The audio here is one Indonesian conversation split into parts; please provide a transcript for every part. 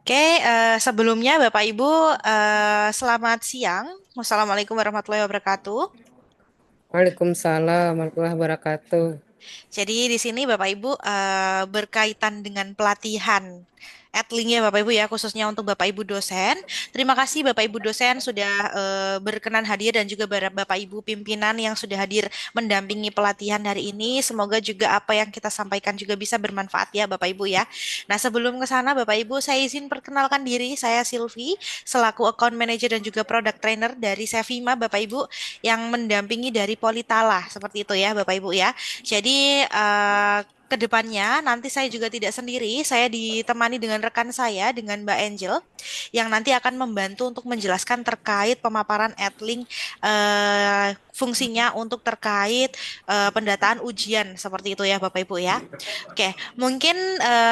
Oke, sebelumnya Bapak Ibu, selamat siang. Wassalamualaikum warahmatullahi wabarakatuh. Waalaikumsalam warahmatullahi wabarakatuh. Jadi di sini Bapak Ibu berkaitan dengan pelatihan Edling ya Bapak Ibu ya, khususnya untuk Bapak Ibu dosen. Terima kasih Bapak Ibu dosen sudah berkenan hadir dan juga Bapak Ibu pimpinan yang sudah hadir mendampingi pelatihan hari ini. Semoga juga apa yang kita sampaikan juga bisa bermanfaat ya Bapak Ibu ya. Nah sebelum ke sana Bapak Ibu, saya izin perkenalkan diri, saya Silvi selaku account manager dan juga product trainer dari Sevima Bapak Ibu yang mendampingi dari Politala seperti itu ya Bapak Ibu ya. Jadi ke depannya nanti saya juga tidak sendiri, saya ditemani dengan rekan saya dengan Mbak Angel yang nanti akan membantu untuk menjelaskan terkait pemaparan Edling fungsinya untuk terkait pendataan ujian seperti itu ya Bapak Ibu ya. Oke, mungkin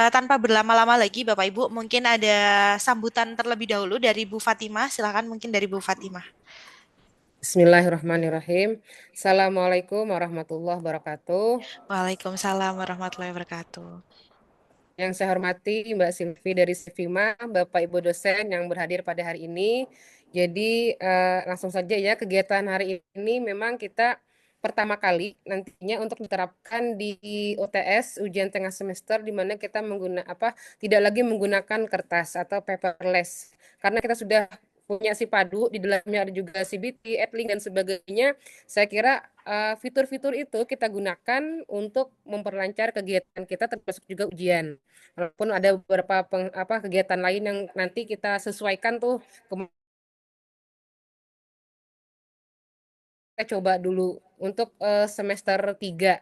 tanpa berlama-lama lagi Bapak Ibu, mungkin ada sambutan terlebih dahulu dari Bu Fatimah. Silakan mungkin dari Bu Fatimah. Bismillahirrahmanirrahim. Assalamualaikum warahmatullahi wabarakatuh. Waalaikumsalam warahmatullahi wabarakatuh. Yang saya hormati Mbak Silvi dari Sivima, Bapak Ibu dosen yang berhadir pada hari ini. Jadi langsung saja ya, kegiatan hari ini memang kita pertama kali nantinya untuk diterapkan di UTS ujian tengah semester, di mana kita tidak lagi menggunakan kertas atau paperless, karena kita sudah punya si Padu, di dalamnya ada juga CBT, Edling dan sebagainya. Saya kira fitur-fitur itu kita gunakan untuk memperlancar kegiatan kita, termasuk juga ujian. Walaupun ada beberapa kegiatan lain yang nanti kita sesuaikan tuh, kita coba dulu untuk semester 3.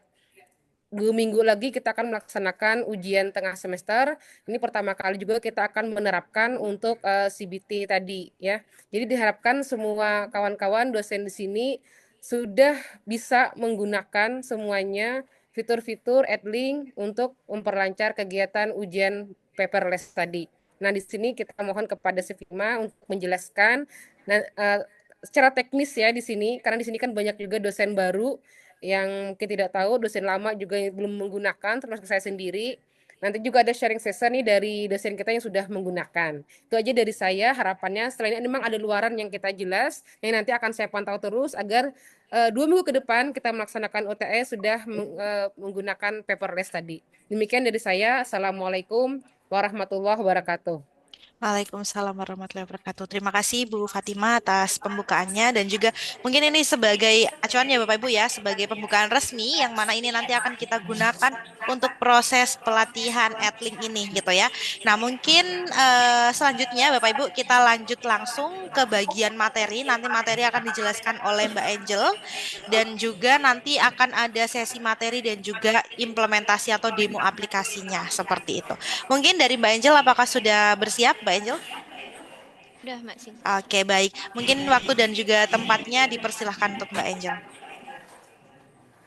2 minggu lagi kita akan melaksanakan ujian tengah semester. Ini pertama kali juga kita akan menerapkan untuk CBT tadi ya. Jadi diharapkan semua kawan-kawan dosen di sini sudah bisa menggunakan semuanya fitur-fitur Edlink untuk memperlancar kegiatan ujian paperless tadi. Nah, di sini kita mohon kepada Sefima untuk menjelaskan. Nah, secara teknis ya di sini, karena di sini kan banyak juga dosen baru yang mungkin tidak tahu, dosen lama juga yang belum menggunakan, termasuk saya sendiri. Nanti juga ada sharing session nih dari dosen kita yang sudah menggunakan. Itu aja dari saya, harapannya setelah ini memang ada luaran yang kita jelas, yang nanti akan saya pantau terus agar 2 minggu ke depan kita melaksanakan OTS sudah menggunakan paperless tadi. Demikian dari saya, Assalamualaikum warahmatullahi wabarakatuh. Waalaikumsalam warahmatullahi wabarakatuh. Terima kasih Bu Fatimah atas pembukaannya dan juga mungkin ini sebagai acuan ya Bapak Ibu ya, sebagai pembukaan resmi yang mana ini nanti akan kita gunakan untuk proses pelatihan Edling ini gitu ya. Nah mungkin selanjutnya Bapak Ibu kita lanjut langsung ke bagian materi. Nanti materi akan dijelaskan oleh Mbak Angel dan juga nanti akan ada sesi materi dan juga implementasi atau demo aplikasinya seperti itu. Mungkin dari Mbak Angel, apakah sudah bersiap, Mbak Angel? Udah, Mbak Sin. Oke, baik. Mungkin waktu dan juga tempatnya dipersilahkan untuk Mbak Angel.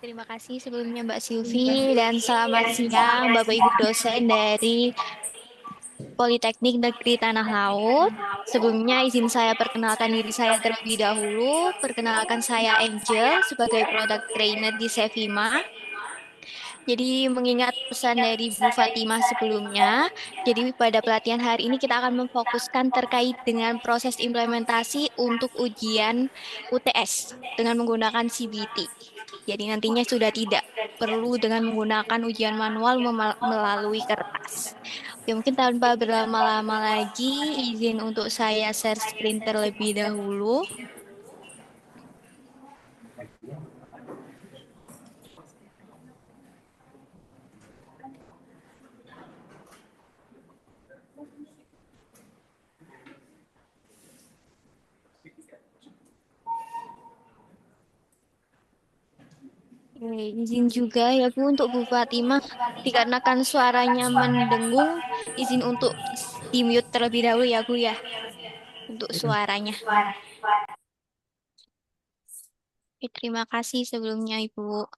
Terima kasih sebelumnya Mbak Silvi dan selamat siang Bapak Ibu dosen dari Politeknik Negeri Tanah Laut. Sebelumnya izin saya perkenalkan diri saya terlebih dahulu. Perkenalkan saya Angel sebagai product trainer di Sevima. Jadi mengingat pesan dari Bu Fatimah sebelumnya, jadi pada pelatihan hari ini kita akan memfokuskan terkait dengan proses implementasi untuk ujian UTS dengan menggunakan CBT. Jadi nantinya sudah tidak perlu dengan menggunakan ujian manual melalui kertas. Oke, mungkin tanpa berlama-lama lagi, izin untuk saya share screen terlebih dahulu. Oke, izin juga ya Bu untuk Bu Fatimah, dikarenakan suaranya mendengung, izin untuk di-mute terlebih dahulu ya Bu ya, untuk suaranya. Oke, terima kasih sebelumnya Ibu.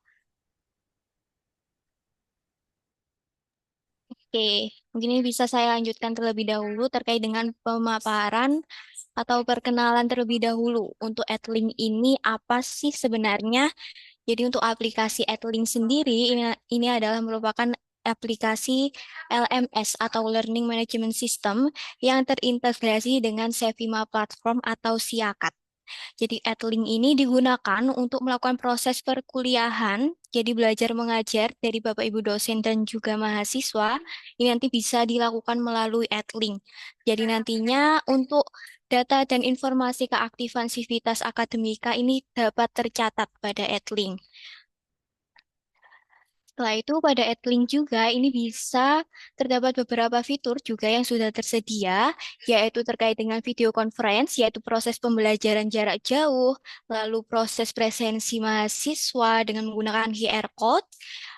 Oke, mungkin ini bisa saya lanjutkan terlebih dahulu terkait dengan pemaparan atau perkenalan terlebih dahulu. Untuk Adlink ini apa sih sebenarnya? Jadi untuk aplikasi Adlink sendiri ini adalah merupakan aplikasi LMS atau Learning Management System yang terintegrasi dengan Sevima Platform atau Siakat. Jadi Edlink ini digunakan untuk melakukan proses perkuliahan, jadi belajar mengajar dari Bapak Ibu dosen dan juga mahasiswa, ini nanti bisa dilakukan melalui Edlink. Jadi nantinya untuk data dan informasi keaktifan sivitas akademika ini dapat tercatat pada Edlink. Setelah itu pada Edlink juga ini bisa terdapat beberapa fitur juga yang sudah tersedia, yaitu terkait dengan video conference, yaitu proses pembelajaran jarak jauh, lalu proses presensi mahasiswa dengan menggunakan QR code,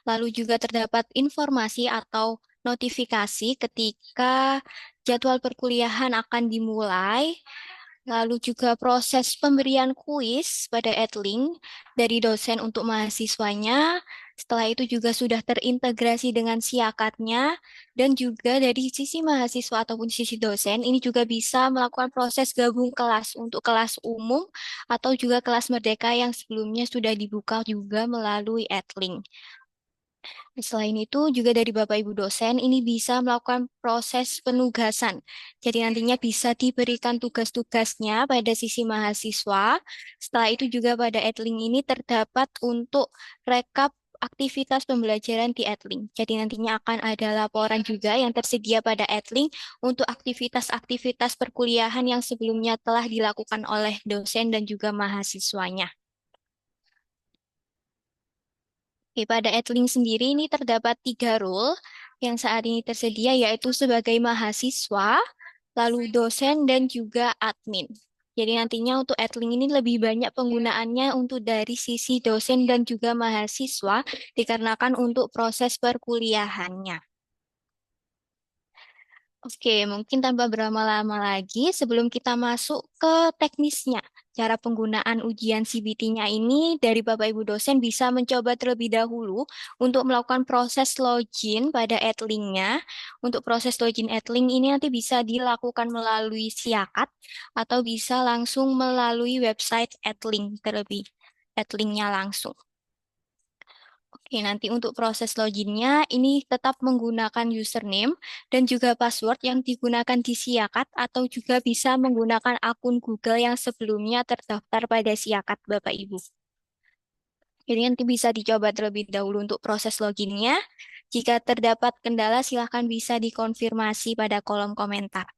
lalu juga terdapat informasi atau notifikasi ketika jadwal perkuliahan akan dimulai, lalu juga proses pemberian kuis pada Edlink dari dosen untuk mahasiswanya. Setelah itu juga sudah terintegrasi dengan siakatnya dan juga dari sisi mahasiswa ataupun sisi dosen ini juga bisa melakukan proses gabung kelas untuk kelas umum atau juga kelas merdeka yang sebelumnya sudah dibuka juga melalui Edlink. Selain itu, juga dari Bapak Ibu dosen ini bisa melakukan proses penugasan. Jadi nantinya bisa diberikan tugas-tugasnya pada sisi mahasiswa. Setelah itu juga pada Edlink ini terdapat untuk rekap aktivitas pembelajaran di Edlink. Jadi nantinya akan ada laporan juga yang tersedia pada Edlink untuk aktivitas-aktivitas perkuliahan yang sebelumnya telah dilakukan oleh dosen dan juga mahasiswanya. Oke, pada Edlink sendiri ini terdapat 3 role yang saat ini tersedia yaitu sebagai mahasiswa, lalu dosen, dan juga admin. Jadi nantinya untuk Edlink ini lebih banyak penggunaannya untuk dari sisi dosen dan juga mahasiswa dikarenakan untuk proses perkuliahannya. Oke, mungkin tanpa berlama-lama lagi, sebelum kita masuk ke teknisnya, cara penggunaan ujian CBT-nya ini dari Bapak Ibu dosen bisa mencoba terlebih dahulu untuk melakukan proses login pada Edlink-nya. Untuk proses login Edlink ini nanti bisa dilakukan melalui Siakat atau bisa langsung melalui website Edlink terlebih. Edlink-nya langsung. Oke, nanti untuk proses loginnya ini tetap menggunakan username dan juga password yang digunakan di Siakat atau juga bisa menggunakan akun Google yang sebelumnya terdaftar pada Siakat Bapak Ibu. Jadi nanti bisa dicoba terlebih dahulu untuk proses loginnya. Jika terdapat kendala silahkan bisa dikonfirmasi pada kolom komentar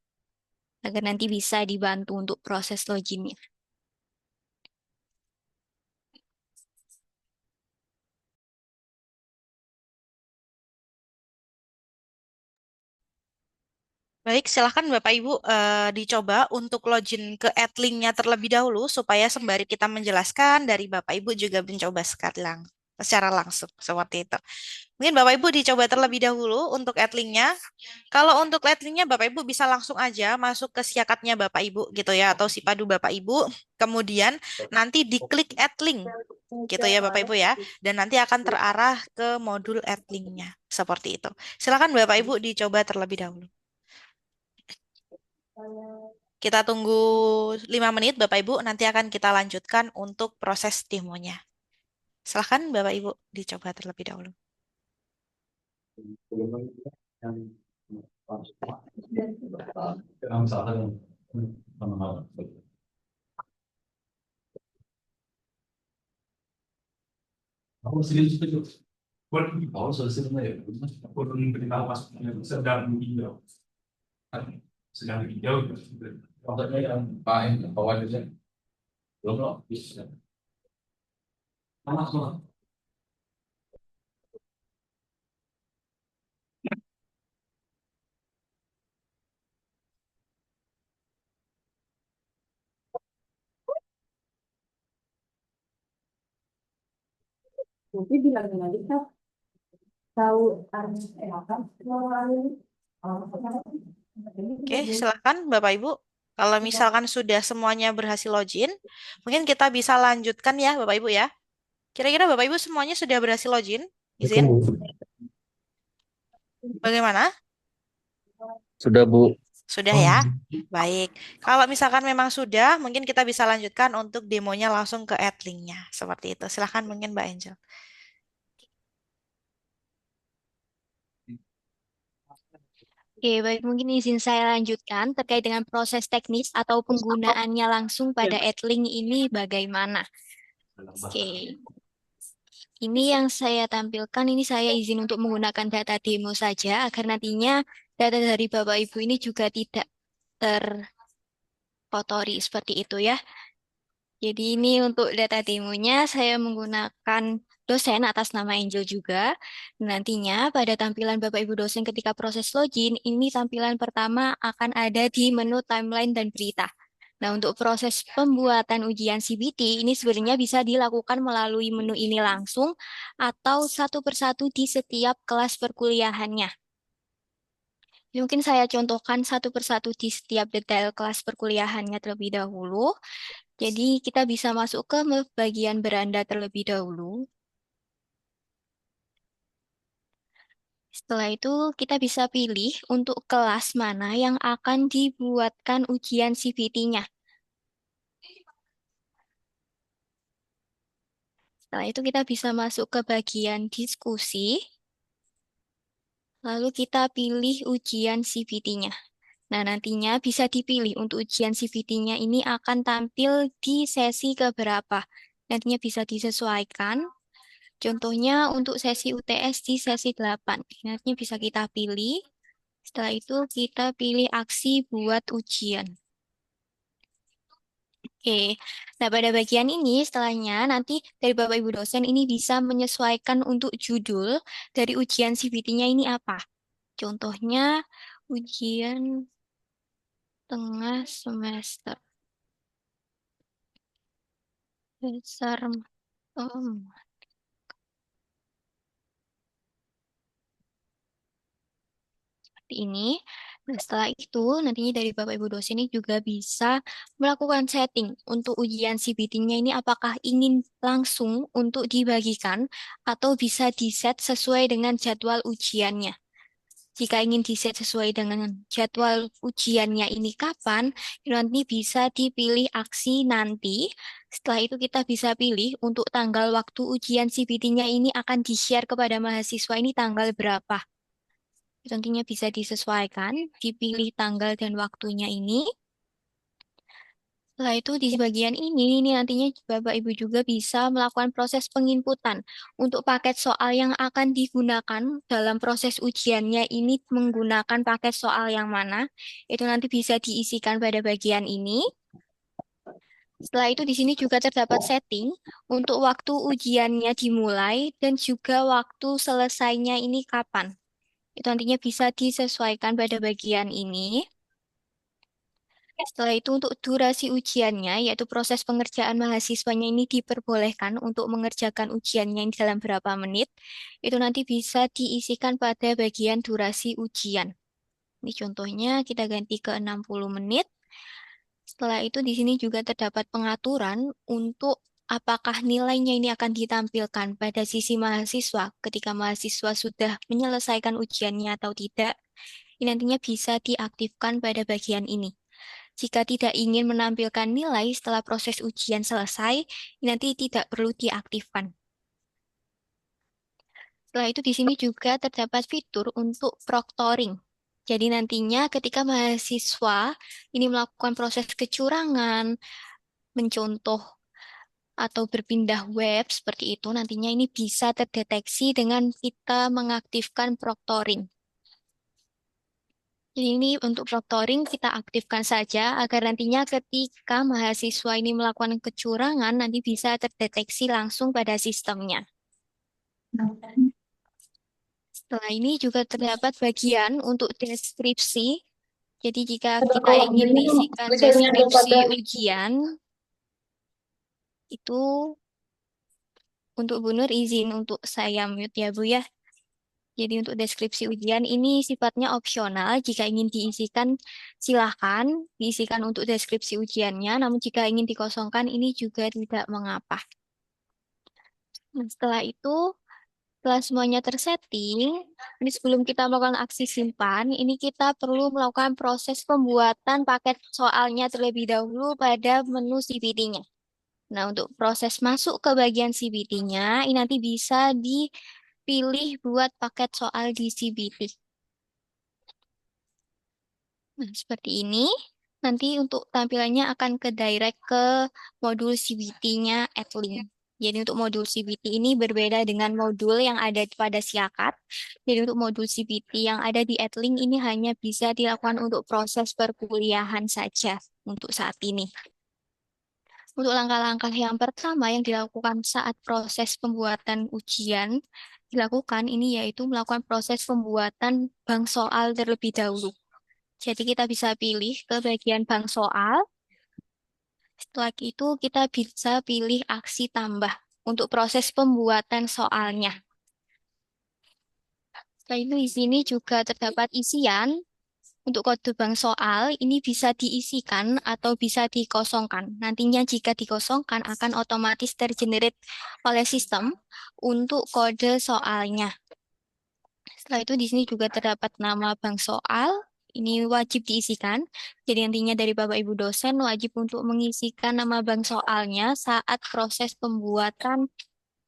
agar nanti bisa dibantu untuk proses loginnya. Baik, silahkan Bapak Ibu dicoba untuk login ke Adlink-nya terlebih dahulu supaya sembari kita menjelaskan dari Bapak Ibu juga mencoba secara langsung seperti itu. Mungkin Bapak Ibu dicoba terlebih dahulu untuk Adlink-nya. Kalau untuk Adlink-nya Bapak Ibu bisa langsung aja masuk ke siakatnya Bapak Ibu gitu ya atau si padu Bapak Ibu. Kemudian nanti diklik Adlink gitu ya Bapak Ibu ya. Dan nanti akan terarah ke modul Adlink-nya seperti itu. Silakan Bapak Ibu dicoba terlebih dahulu. Kita tunggu 5 menit Bapak Ibu, nanti akan kita lanjutkan untuk proses demonya. Silahkan Bapak Ibu dicoba terlebih dahulu. Sedang hijau contohnya yang main bawah itu belum loh bisa panas loh. Nanti bilang lagi kan tahu apa? Oke, silakan Bapak Ibu. Kalau misalkan sudah semuanya berhasil login, mungkin kita bisa lanjutkan ya Bapak Ibu ya. Kira-kira Bapak Ibu semuanya sudah berhasil login? Izin? Bagaimana? Sudah Bu. Sudah ya? Baik. Kalau misalkan memang sudah, mungkin kita bisa lanjutkan untuk demonya langsung ke Adlink-nya. Seperti itu. Silahkan mungkin Mbak Angel. Oke, baik, mungkin izin saya lanjutkan terkait dengan proses teknis atau penggunaannya langsung pada Edling ini bagaimana. Oke, ini yang saya tampilkan, ini saya izin untuk menggunakan data demo saja agar nantinya data dari Bapak Ibu ini juga tidak terkotori seperti itu ya. Jadi ini untuk data demonya saya menggunakan dosen atas nama Angel juga. Nantinya pada tampilan Bapak Ibu dosen ketika proses login, ini tampilan pertama akan ada di menu timeline dan berita. Nah, untuk proses pembuatan ujian CBT ini sebenarnya bisa dilakukan melalui menu ini langsung atau satu persatu di setiap kelas perkuliahannya. Mungkin saya contohkan satu persatu di setiap detail kelas perkuliahannya terlebih dahulu. Jadi kita bisa masuk ke bagian beranda terlebih dahulu. Setelah itu kita bisa pilih untuk kelas mana yang akan dibuatkan ujian CBT-nya. Setelah itu kita bisa masuk ke bagian diskusi. Lalu kita pilih ujian CBT-nya. Nah, nantinya bisa dipilih untuk ujian CBT-nya ini akan tampil di sesi keberapa. Nantinya bisa disesuaikan. Contohnya untuk sesi UTS di sesi 8. Nantinya bisa kita pilih. Setelah itu kita pilih aksi buat ujian. Oke, nah pada bagian ini setelahnya nanti dari Bapak Ibu dosen ini bisa menyesuaikan untuk judul dari ujian CBT-nya ini apa. Contohnya ujian tengah semester dasar um, seperti ini. Nah, setelah itu nantinya dari Bapak Ibu dosen ini juga bisa melakukan setting untuk ujian CBT-nya ini apakah ingin langsung untuk dibagikan atau bisa di-set sesuai dengan jadwal ujiannya. Jika ingin di-set sesuai dengan jadwal ujiannya ini kapan, nanti bisa dipilih aksi nanti. Setelah itu kita bisa pilih untuk tanggal waktu ujian CBT-nya ini akan di-share kepada mahasiswa ini tanggal berapa. Tentunya bisa disesuaikan, dipilih tanggal dan waktunya ini. Setelah itu di bagian ini nantinya Bapak Ibu juga bisa melakukan proses penginputan untuk paket soal yang akan digunakan dalam proses ujiannya ini menggunakan paket soal yang mana. Itu nanti bisa diisikan pada bagian ini. Setelah itu di sini juga terdapat setting untuk waktu ujiannya dimulai dan juga waktu selesainya ini kapan. Itu nantinya bisa disesuaikan pada bagian ini. Setelah itu untuk durasi ujiannya, yaitu proses pengerjaan mahasiswanya ini diperbolehkan untuk mengerjakan ujiannya ini dalam berapa menit, itu nanti bisa diisikan pada bagian durasi ujian. Ini contohnya kita ganti ke 60 menit. Setelah itu di sini juga terdapat pengaturan untuk apakah nilainya ini akan ditampilkan pada sisi mahasiswa ketika mahasiswa sudah menyelesaikan ujiannya atau tidak. Ini nantinya bisa diaktifkan pada bagian ini. Jika tidak ingin menampilkan nilai setelah proses ujian selesai, nanti tidak perlu diaktifkan. Setelah itu di sini juga terdapat fitur untuk proctoring. Jadi nantinya ketika mahasiswa ini melakukan proses kecurangan, mencontoh atau berpindah web seperti itu, nantinya ini bisa terdeteksi dengan kita mengaktifkan proctoring. Jadi ini untuk proctoring kita aktifkan saja agar nantinya ketika mahasiswa ini melakukan kecurangan nanti bisa terdeteksi langsung pada sistemnya. Setelah ini juga terdapat bagian untuk deskripsi. Jadi jika kita ingin mengisikan deskripsi ujian, itu untuk Bu Nur izin untuk saya mute ya Bu ya. Jadi untuk deskripsi ujian ini sifatnya opsional. Jika ingin diisikan, silahkan diisikan untuk deskripsi ujiannya. Namun jika ingin dikosongkan, ini juga tidak mengapa. Nah, setelah itu, setelah semuanya tersetting, ini sebelum kita melakukan aksi simpan, ini kita perlu melakukan proses pembuatan paket soalnya terlebih dahulu pada menu CBT-nya. Nah, untuk proses masuk ke bagian CBT-nya, ini nanti bisa dipilih buat paket soal di CBT. Nah, seperti ini. Nanti untuk tampilannya akan ke direct ke modul CBT-nya Etlink. Jadi untuk modul CBT ini berbeda dengan modul yang ada pada Siakat. Jadi untuk modul CBT yang ada di Etlink ini hanya bisa dilakukan untuk proses perkuliahan saja untuk saat ini. Untuk langkah-langkah yang pertama yang dilakukan saat proses pembuatan ujian dilakukan ini yaitu melakukan proses pembuatan bank soal terlebih dahulu. Jadi kita bisa pilih ke bagian bank soal. Setelah itu kita bisa pilih aksi tambah untuk proses pembuatan soalnya. Setelah itu di sini juga terdapat isian. Untuk kode bank soal ini bisa diisikan atau bisa dikosongkan. Nantinya jika dikosongkan akan otomatis tergenerate oleh sistem untuk kode soalnya. Setelah itu di sini juga terdapat nama bank soal. Ini wajib diisikan. Jadi nantinya dari Bapak Ibu dosen wajib untuk mengisikan nama bank soalnya saat proses pembuatan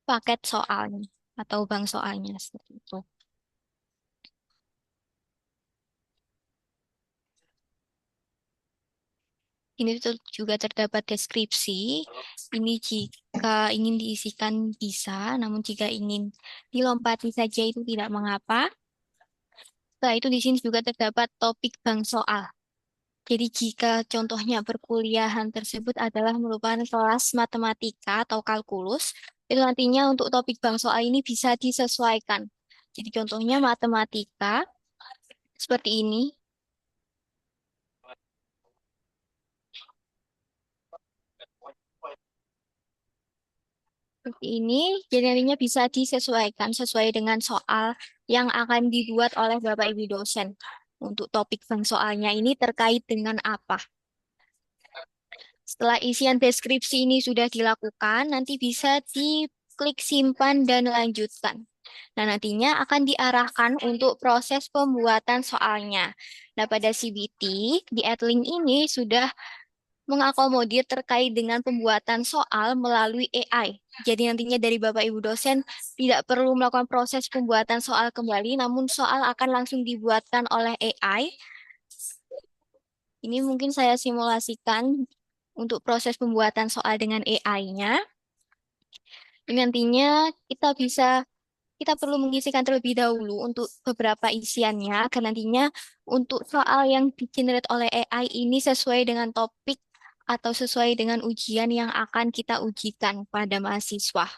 paket soalnya atau bank soalnya seperti itu. Ini juga terdapat deskripsi. Ini jika ingin diisikan bisa, namun jika ingin dilompati saja itu tidak mengapa. Setelah itu di sini juga terdapat topik bank soal. Jadi jika contohnya perkuliahan tersebut adalah merupakan kelas matematika atau kalkulus, itu nantinya untuk topik bank soal ini bisa disesuaikan. Jadi contohnya matematika seperti ini. Seperti ini, jadi nantinya bisa disesuaikan sesuai dengan soal yang akan dibuat oleh Bapak Ibu dosen. Untuk topik bank soalnya ini terkait dengan apa? Setelah isian deskripsi ini sudah dilakukan, nanti bisa diklik simpan dan lanjutkan. Nah, nantinya akan diarahkan untuk proses pembuatan soalnya. Nah, pada CBT, di Edlink ini sudah mengakomodir terkait dengan pembuatan soal melalui AI. Jadi nantinya dari Bapak Ibu dosen tidak perlu melakukan proses pembuatan soal kembali, namun soal akan langsung dibuatkan oleh AI. Ini mungkin saya simulasikan untuk proses pembuatan soal dengan AI-nya. Nantinya kita perlu mengisikan terlebih dahulu untuk beberapa isiannya, agar nantinya untuk soal yang di-generate oleh AI ini sesuai dengan topik atau sesuai dengan ujian yang akan kita ujikan pada mahasiswa.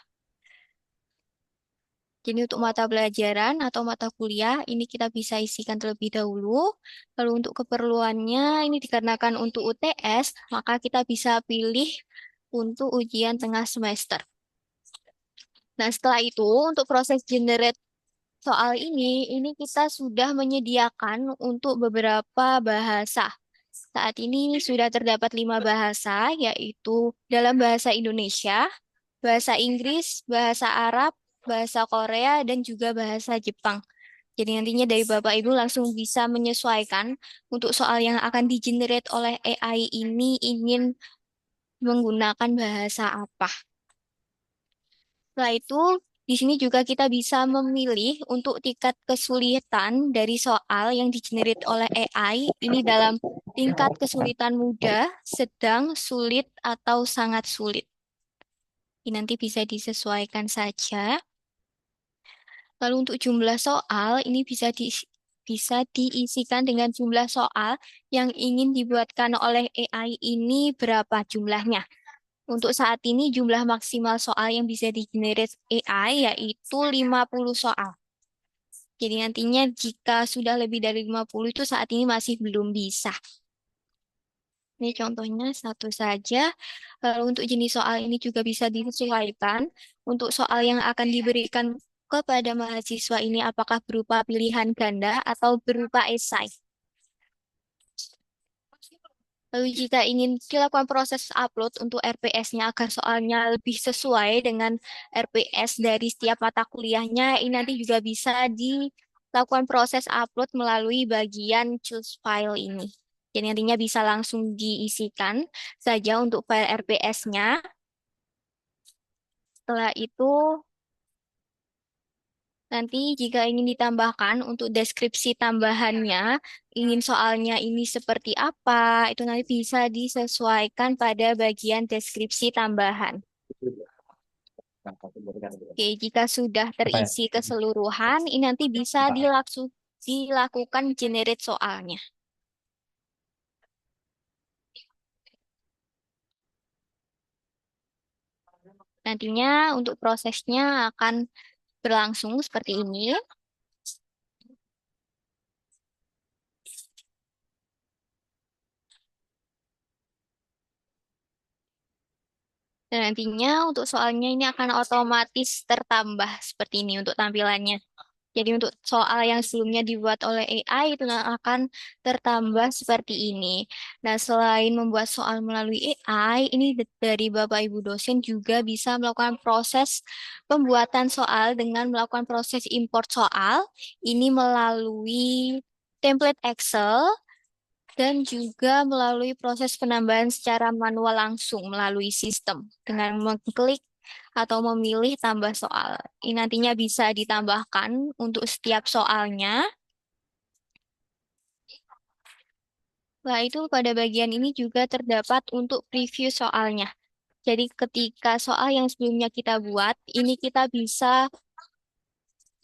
Jadi untuk mata pelajaran atau mata kuliah ini kita bisa isikan terlebih dahulu. Lalu untuk keperluannya ini dikarenakan untuk UTS, maka kita bisa pilih untuk ujian tengah semester. Nah, setelah itu untuk proses generate soal ini kita sudah menyediakan untuk beberapa bahasa. Saat ini sudah terdapat 5 bahasa, yaitu dalam bahasa Indonesia, bahasa Inggris, bahasa Arab, bahasa Korea, dan juga bahasa Jepang. Jadi nantinya dari Bapak Ibu langsung bisa menyesuaikan untuk soal yang akan di-generate oleh AI ini ingin menggunakan bahasa apa. Setelah itu, di sini juga kita bisa memilih untuk tingkat kesulitan dari soal yang di-generate oleh AI. Ini dalam tingkat kesulitan mudah, sedang, sulit, atau sangat sulit. Ini nanti bisa disesuaikan saja. Lalu untuk jumlah soal, ini bisa diisikan dengan jumlah soal yang ingin dibuatkan oleh AI ini berapa jumlahnya. Untuk saat ini jumlah maksimal soal yang bisa di-generate AI yaitu 50 soal. Jadi nantinya jika sudah lebih dari 50 itu saat ini masih belum bisa. Ini contohnya satu saja. Lalu untuk jenis soal ini juga bisa disesuaikan. Untuk soal yang akan diberikan kepada mahasiswa ini apakah berupa pilihan ganda atau berupa esai. Lalu jika ingin dilakukan proses upload untuk RPS-nya agar soalnya lebih sesuai dengan RPS dari setiap mata kuliahnya, ini nanti juga bisa dilakukan proses upload melalui bagian choose file ini. Jadi nantinya bisa langsung diisikan saja untuk file RPS-nya. Setelah itu Nanti jika ingin ditambahkan untuk deskripsi tambahannya, ingin soalnya ini seperti apa, itu nanti bisa disesuaikan pada bagian deskripsi tambahan. Oke, jika sudah Apa ya? terisi keseluruhan, ini nanti bisa dilakukan generate soalnya. Nantinya untuk prosesnya akan berlangsung seperti ini. Dan nantinya untuk soalnya ini akan otomatis tertambah seperti ini untuk tampilannya. Jadi untuk soal yang sebelumnya dibuat oleh AI itu akan tertambah seperti ini. Nah, selain membuat soal melalui AI, ini dari Bapak Ibu dosen juga bisa melakukan proses pembuatan soal dengan melakukan proses import soal. Ini melalui template Excel dan juga melalui proses penambahan secara manual langsung melalui sistem dengan mengklik atau memilih tambah soal. Ini nantinya bisa ditambahkan untuk setiap soalnya. Nah, itu pada bagian ini juga terdapat untuk preview soalnya. Jadi ketika soal yang sebelumnya kita buat, ini kita bisa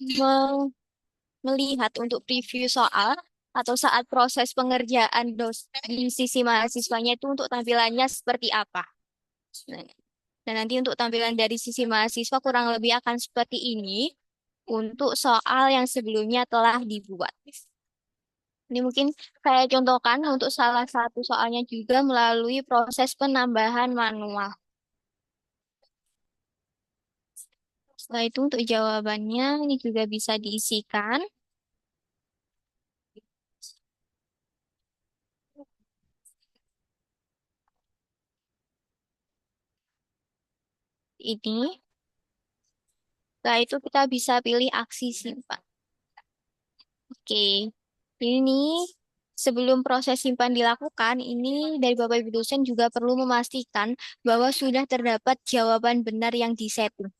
me- melihat untuk preview soal atau saat proses pengerjaan di sisi mahasiswanya itu untuk tampilannya seperti apa. Nah, dan nanti untuk tampilan dari sisi mahasiswa kurang lebih akan seperti ini untuk soal yang sebelumnya telah dibuat. Ini mungkin saya contohkan untuk salah satu soalnya juga melalui proses penambahan manual. Setelah itu untuk jawabannya ini juga bisa diisikan. Ini. Setelah itu kita bisa pilih aksi simpan. Oke. Ini sebelum proses simpan dilakukan, ini dari Bapak Ibu dosen juga perlu memastikan bahwa sudah terdapat jawaban benar yang disetting.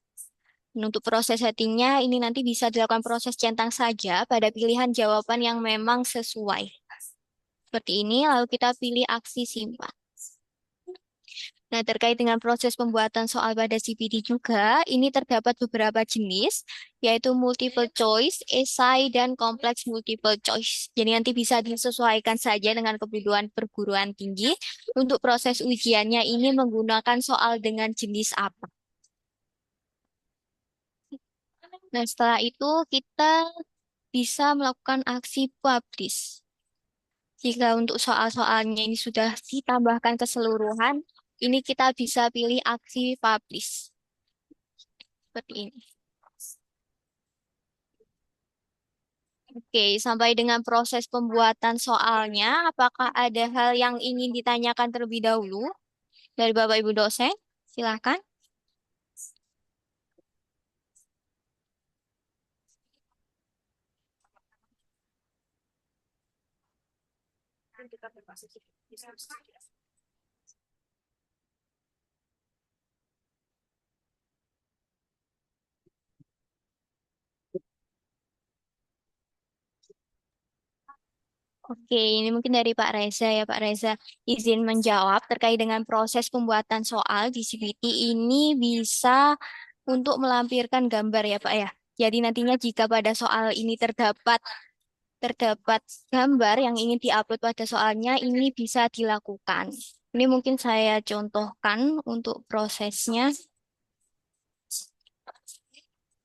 Dan untuk proses settingnya, ini nanti bisa dilakukan proses centang saja pada pilihan jawaban yang memang sesuai. Seperti ini, lalu kita pilih aksi simpan. Nah, terkait dengan proses pembuatan soal pada CPD juga, ini terdapat beberapa jenis, yaitu multiple choice, esai, dan kompleks multiple choice. Jadi nanti bisa disesuaikan saja dengan kebutuhan perguruan tinggi. Untuk proses ujiannya ini menggunakan soal dengan jenis apa. Nah, setelah itu kita bisa melakukan aksi publish. Jika untuk soal-soalnya ini sudah ditambahkan keseluruhan, ini kita bisa pilih aksi publish. Seperti ini. Oke, sampai dengan proses pembuatan soalnya, apakah ada hal yang ingin ditanyakan terlebih dahulu dari Bapak Ibu dosen? Silakan. Oke, ini mungkin dari Pak Reza ya, Pak Reza izin menjawab terkait dengan proses pembuatan soal di CBT ini bisa untuk melampirkan gambar ya Pak ya. Jadi nantinya jika pada soal ini terdapat gambar yang ingin diupload pada soalnya, ini bisa dilakukan. Ini mungkin saya contohkan untuk prosesnya.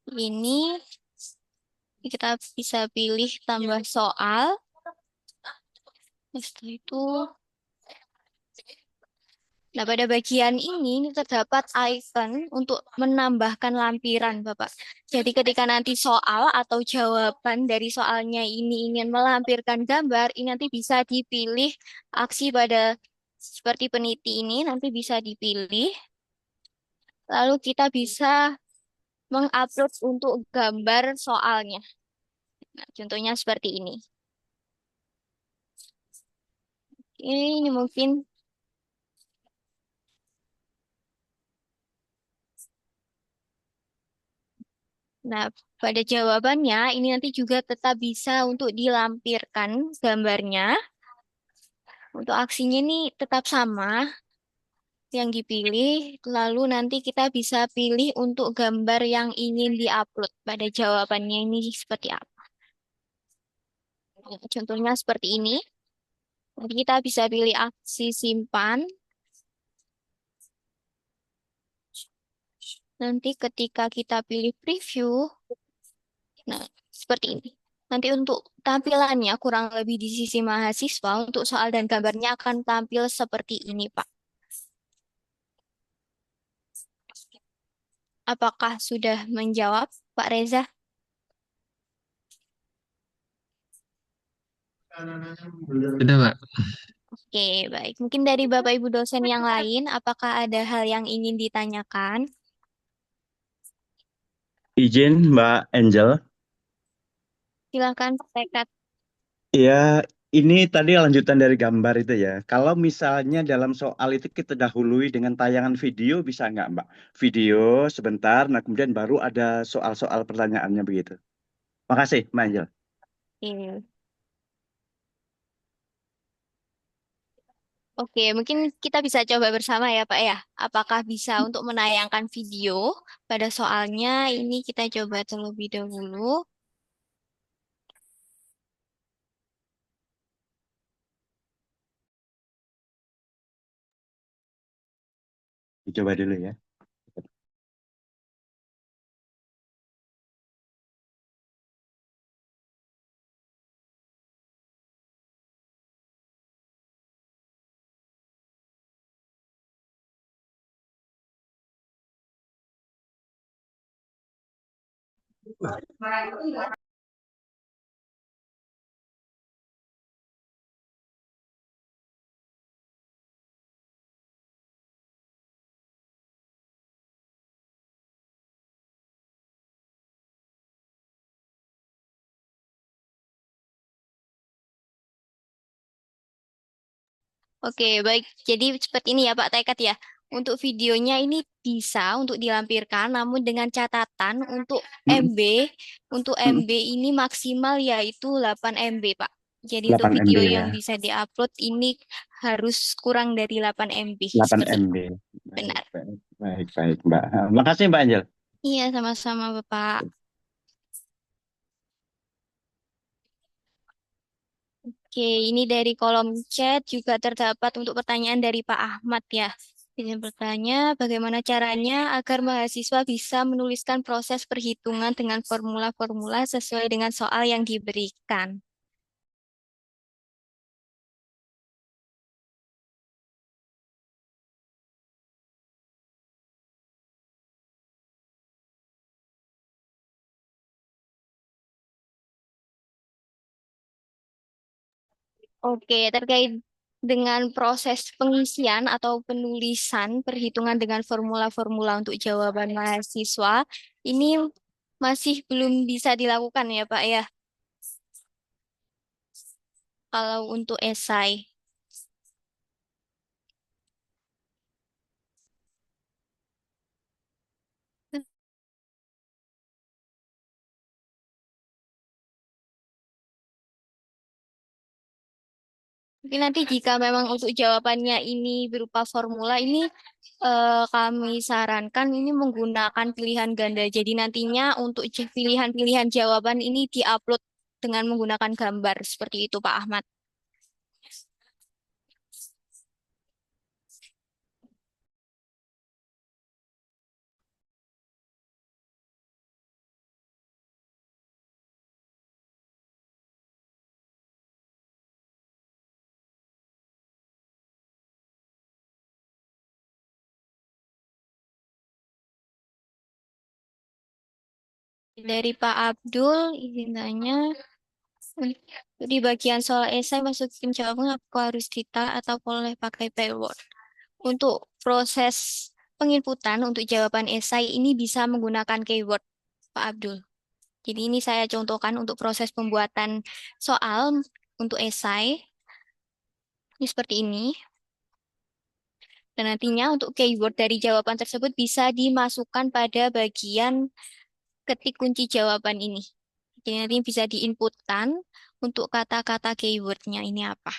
Ini kita bisa pilih tambah soal. Setelah itu, nah pada bagian ini terdapat icon untuk menambahkan lampiran, Bapak. Jadi ketika nanti soal atau jawaban dari soalnya ini ingin melampirkan gambar, ini nanti bisa dipilih aksi pada seperti peniti ini, nanti bisa dipilih. Lalu kita bisa mengupload untuk gambar soalnya. Nah, contohnya seperti ini. Ini mungkin Nah, pada jawabannya ini nanti juga tetap bisa untuk dilampirkan gambarnya. Untuk aksinya ini tetap sama yang dipilih, lalu nanti kita bisa pilih untuk gambar yang ingin diupload pada jawabannya ini seperti apa. Contohnya seperti ini. Nanti kita bisa pilih aksi simpan. Nanti ketika kita pilih preview, nah seperti ini. Nanti untuk tampilannya kurang lebih di sisi mahasiswa, untuk soal dan gambarnya akan tampil seperti ini, Pak. Apakah sudah menjawab, Pak Reza? Sudah, Mbak. Oke, baik. Mungkin dari Bapak Ibu dosen yang lain, apakah ada hal yang ingin ditanyakan? Izin Mbak Angel. Silakan Pak Tekat. Ya, ini tadi lanjutan dari gambar itu ya. Kalau misalnya dalam soal itu kita dahului dengan tayangan video, bisa nggak Mbak? Video sebentar, nah kemudian baru ada soal-soal pertanyaannya begitu. Makasih, Mbak Angel. Oke. Oke, mungkin kita bisa coba bersama ya, Pak ya. Apakah bisa untuk menayangkan video pada soalnya? Ini kita coba terlebih dahulu. Dicoba dulu ya. Oke, baik. Jadi seperti ini ya Pak Tekat ya. Untuk videonya ini bisa untuk dilampirkan, namun dengan catatan Mm-mm, untuk mm-mm. MB ini maksimal yaitu 8 MB Pak. Jadi untuk 8 MB video ya. yang bisa diupload ini harus kurang dari 8 MB. 8 Seperti itu. MB. Baik, Benar. baik, baik, baik, Mbak. Makasih Mbak Angel. Iya, sama-sama Bapak. Oke, ini dari kolom chat juga terdapat untuk pertanyaan dari Pak Ahmad ya. Izin bertanya, bagaimana caranya agar mahasiswa bisa menuliskan proses perhitungan dengan formula-formula sesuai dengan soal yang diberikan? Oke, terkait dengan proses pengisian atau penulisan perhitungan dengan formula-formula untuk jawaban mahasiswa, ini masih belum bisa dilakukan ya Pak ya, kalau untuk esai. Mungkin nanti jika memang untuk jawabannya ini berupa formula ini kami sarankan ini menggunakan pilihan ganda. Jadi nantinya untuk pilihan-pilihan jawaban ini diupload dengan menggunakan gambar seperti itu Pak Ahmad. Dari Pak Abdul, izin tanya, untuk di bagian soal esai masukin jawaban aku harus dita atau boleh pakai payword. Untuk proses penginputan untuk jawaban esai ini bisa menggunakan keyword Pak Abdul. Jadi ini saya contohkan untuk proses pembuatan soal untuk esai. Ini seperti ini. Dan nantinya untuk keyword dari jawaban tersebut bisa dimasukkan pada bagian ketik kunci jawaban ini. Jadi nanti bisa diinputkan untuk kata-kata keywordnya ini apa.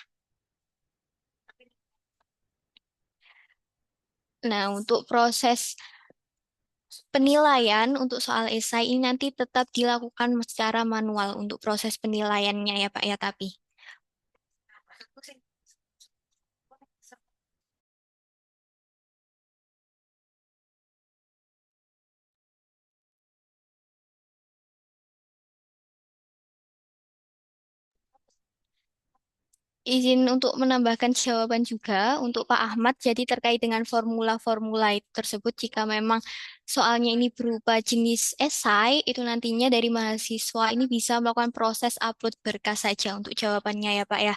Nah, untuk proses penilaian untuk soal esai ini nanti tetap dilakukan secara manual untuk proses penilaiannya ya Pak ya, tapi. Izin untuk menambahkan jawaban juga untuk Pak Ahmad. Jadi terkait dengan formula-formula itu tersebut, jika memang soalnya ini berupa jenis esai, itu nantinya dari mahasiswa ini bisa melakukan proses upload berkas saja untuk jawabannya ya Pak ya.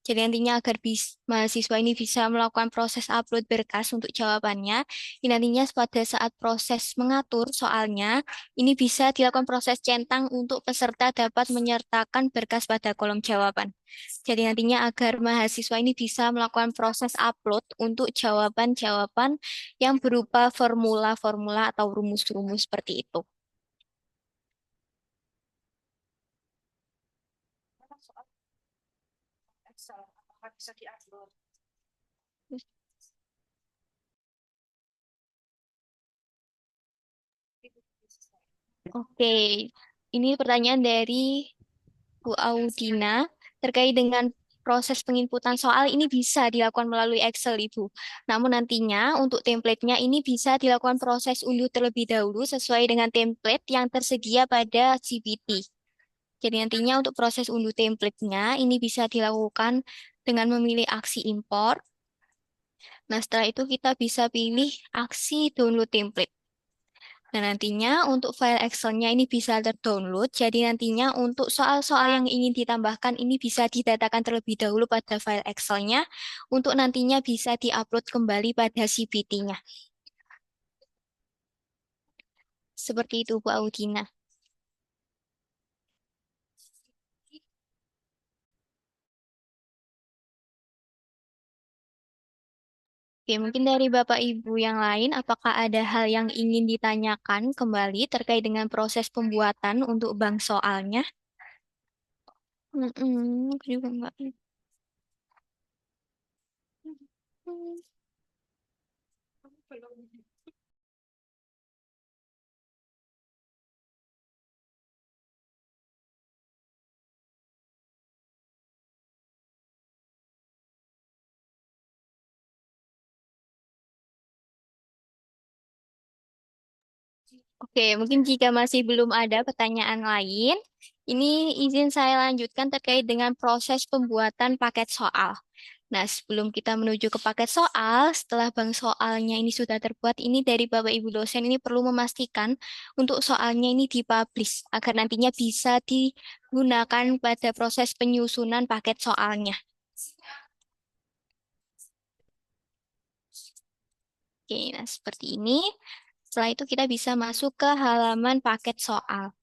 Jadi nantinya agar mahasiswa ini bisa melakukan proses upload berkas untuk jawabannya, ini nantinya pada saat proses mengatur soalnya, ini bisa dilakukan proses centang untuk peserta dapat menyertakan berkas pada kolom jawaban. Jadi nantinya agar mahasiswa ini bisa melakukan proses upload untuk jawaban-jawaban yang berupa formula-formula atau rumus-rumus seperti itu. Oke, ini pertanyaan dari Bu Audina terkait dengan proses penginputan soal ini bisa dilakukan melalui Excel, Ibu. Namun nantinya untuk template-nya ini bisa dilakukan proses unduh terlebih dahulu sesuai dengan template yang tersedia pada GPT. Jadi nantinya untuk proses unduh template-nya ini bisa dilakukan dengan memilih aksi import. Nah, setelah itu kita bisa pilih aksi download template. Nah, nantinya untuk file Excel-nya ini bisa terdownload. Jadi nantinya untuk soal-soal yang ingin ditambahkan ini bisa didatakan terlebih dahulu pada file Excel-nya untuk nantinya bisa diupload kembali pada CPT-nya. Seperti itu, Bu Audina. Oke, mungkin dari Bapak Ibu yang lain, apakah ada hal yang ingin ditanyakan kembali terkait dengan proses pembuatan untuk bank soalnya? Aku juga enggak. Oke, mungkin jika masih belum ada pertanyaan lain, ini izin saya lanjutkan terkait dengan proses pembuatan paket soal. Nah, sebelum kita menuju ke paket soal, setelah bank soalnya ini sudah terbuat, ini dari Bapak Ibu dosen ini perlu memastikan untuk soalnya ini dipublish agar nantinya bisa digunakan pada proses penyusunan paket soalnya. Oke, nah seperti ini. Setelah itu kita bisa masuk ke halaman paket soal.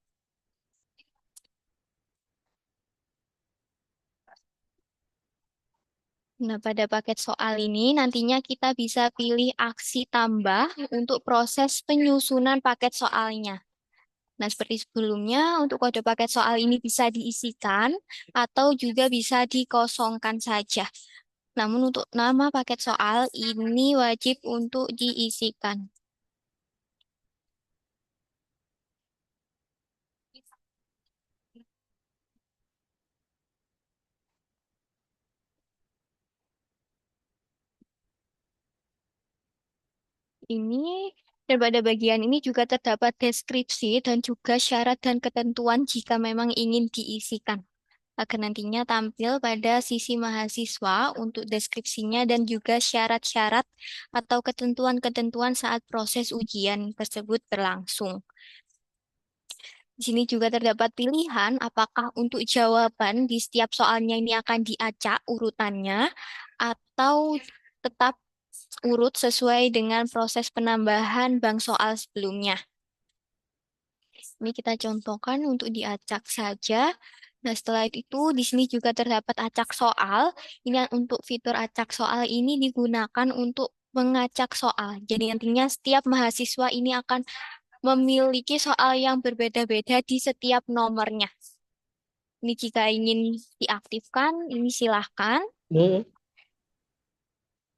Nah, pada paket soal ini nantinya kita bisa pilih aksi tambah untuk proses penyusunan paket soalnya. Nah, seperti sebelumnya, untuk kode paket soal ini bisa diisikan atau juga bisa dikosongkan saja. Namun untuk nama paket soal ini wajib untuk diisikan. Ini dan pada bagian ini juga terdapat deskripsi dan juga syarat dan ketentuan jika memang ingin diisikan. Agar nantinya tampil pada sisi mahasiswa untuk deskripsinya dan juga syarat-syarat atau ketentuan-ketentuan saat proses ujian tersebut berlangsung. Di sini juga terdapat pilihan apakah untuk jawaban di setiap soalnya ini akan diacak urutannya atau tetap urut sesuai dengan proses penambahan bank soal sebelumnya. Ini kita contohkan untuk diacak saja. Nah, setelah itu di sini juga terdapat acak soal. Ini untuk fitur acak soal ini digunakan untuk mengacak soal. Jadi nantinya setiap mahasiswa ini akan memiliki soal yang berbeda-beda di setiap nomornya. Ini jika ingin diaktifkan, ini silahkan. Hmm.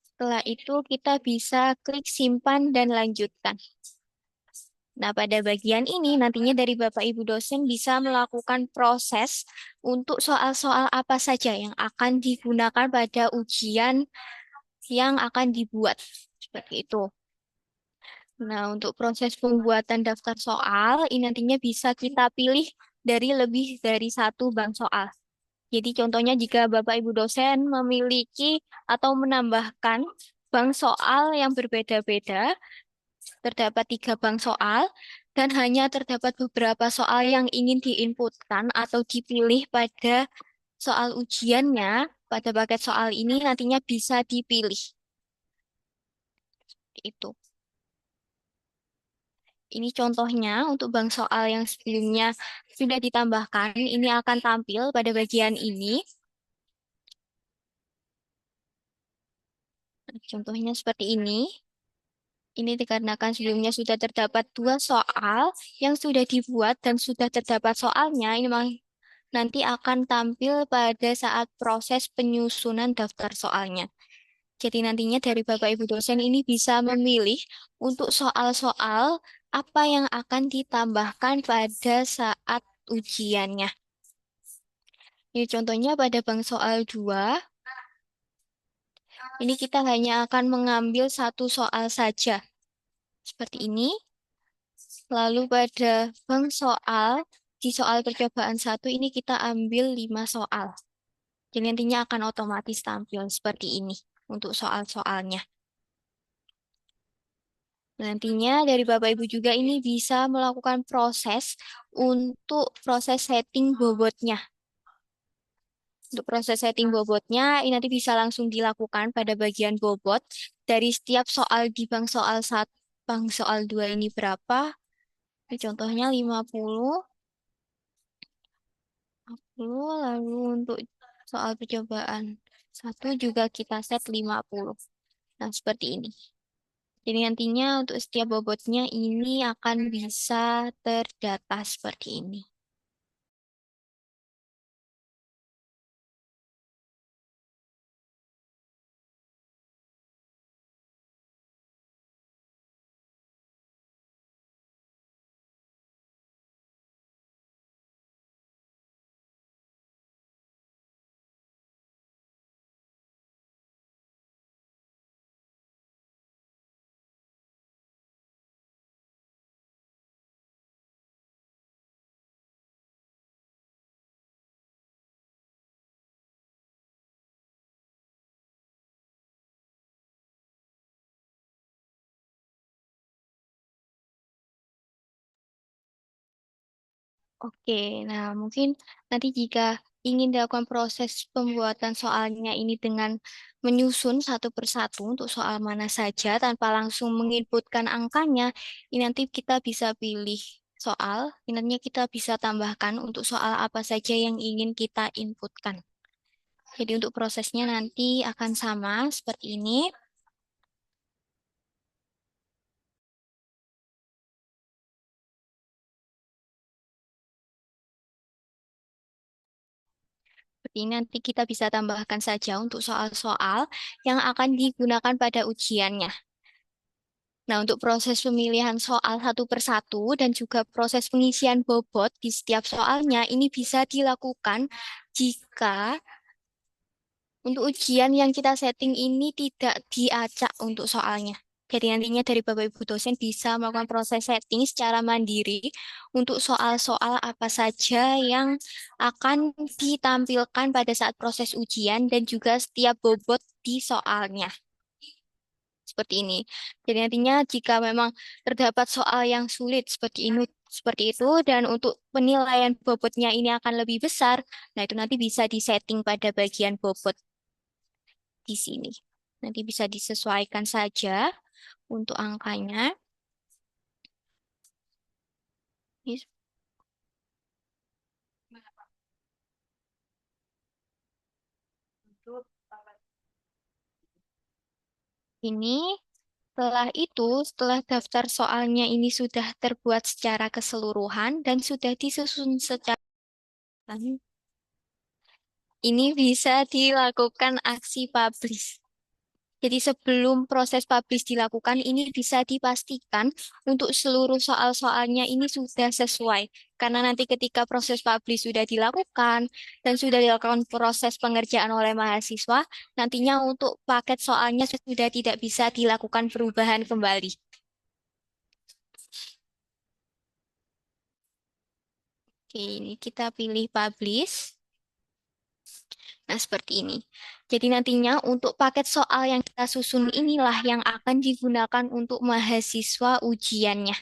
Setelah itu kita bisa klik simpan dan lanjutkan. Nah, pada bagian ini nantinya dari Bapak Ibu dosen bisa melakukan proses untuk soal-soal apa saja yang akan digunakan pada ujian yang akan dibuat. Seperti itu. Nah, untuk proses pembuatan daftar soal, ini nantinya bisa kita pilih dari lebih dari satu bank soal. Jadi contohnya jika Bapak Ibu dosen memiliki atau menambahkan bank soal yang berbeda-beda, terdapat 3 bank soal, dan hanya terdapat beberapa soal yang ingin diinputkan atau dipilih pada soal ujiannya, pada paket soal ini nantinya bisa dipilih. Itu. Ini contohnya untuk bank soal yang sebelumnya sudah ditambahkan. Ini akan tampil pada bagian ini. Contohnya seperti ini. Ini dikarenakan sebelumnya sudah terdapat 2 soal yang sudah dibuat dan sudah terdapat soalnya. Ini nanti akan tampil pada saat proses penyusunan daftar soalnya. Jadi nantinya dari Bapak Ibu dosen ini bisa memilih untuk soal-soal apa yang akan ditambahkan pada saat ujiannya. Ini contohnya pada bank soal 2, ini kita hanya akan mengambil 1 soal saja. Seperti ini. Lalu pada bank soal, di soal percobaan 1 ini kita ambil 5 soal. Jadi nantinya akan otomatis tampil seperti ini untuk soal-soalnya. Nantinya dari Bapak Ibu juga ini bisa melakukan proses untuk proses setting bobotnya. Untuk proses setting bobotnya, ini nanti bisa langsung dilakukan pada bagian bobot. Dari setiap soal di bank soal 1, bank soal 2 ini berapa? Ini contohnya 50. Lalu untuk soal percobaan 1 juga kita set 50. Nah, seperti ini. Jadi nantinya untuk setiap bobotnya ini akan bisa terdata seperti ini. Oke, nah mungkin nanti jika ingin dilakukan proses pembuatan soalnya ini dengan menyusun satu persatu untuk soal mana saja tanpa langsung menginputkan angkanya, ini nanti kita bisa pilih soal, ini nantinya kita bisa tambahkan untuk soal apa saja yang ingin kita inputkan. Jadi untuk prosesnya nanti akan sama seperti ini. Seperti ini nanti kita bisa tambahkan saja untuk soal-soal yang akan digunakan pada ujiannya. Nah, untuk proses pemilihan soal satu persatu dan juga proses pengisian bobot di setiap soalnya ini bisa dilakukan jika untuk ujian yang kita setting ini tidak diacak untuk soalnya. Jadi nantinya dari Bapak Ibu dosen bisa melakukan proses setting secara mandiri untuk soal-soal apa saja yang akan ditampilkan pada saat proses ujian dan juga setiap bobot di soalnya. Seperti ini. Jadi nantinya jika memang terdapat soal yang sulit seperti itu dan untuk penilaian bobotnya ini akan lebih besar, nah itu nanti bisa disetting pada bagian bobot di sini. Nanti bisa disesuaikan saja untuk angkanya. Ini ini Setelah itu, setelah daftar soalnya ini sudah terbuat secara keseluruhan dan sudah disusun secara ini bisa dilakukan aksi publish. Jadi sebelum proses publish dilakukan, ini bisa dipastikan untuk seluruh soal-soalnya ini sudah sesuai. Karena nanti ketika proses publish sudah dilakukan dan sudah dilakukan proses pengerjaan oleh mahasiswa, nantinya untuk paket soalnya sudah tidak bisa dilakukan perubahan kembali. Oke, ini kita pilih publish. Nah, seperti ini. Jadi nantinya untuk paket soal yang kita susun inilah yang akan digunakan untuk mahasiswa ujiannya.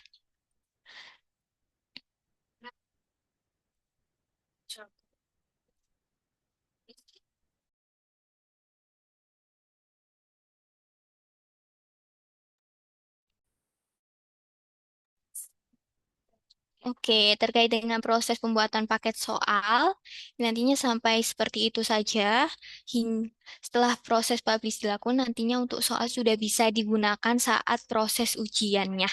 Oke, terkait dengan proses pembuatan paket soal, nantinya sampai seperti itu saja. Setelah proses publish dilakukan, nantinya untuk soal sudah bisa digunakan saat proses ujiannya.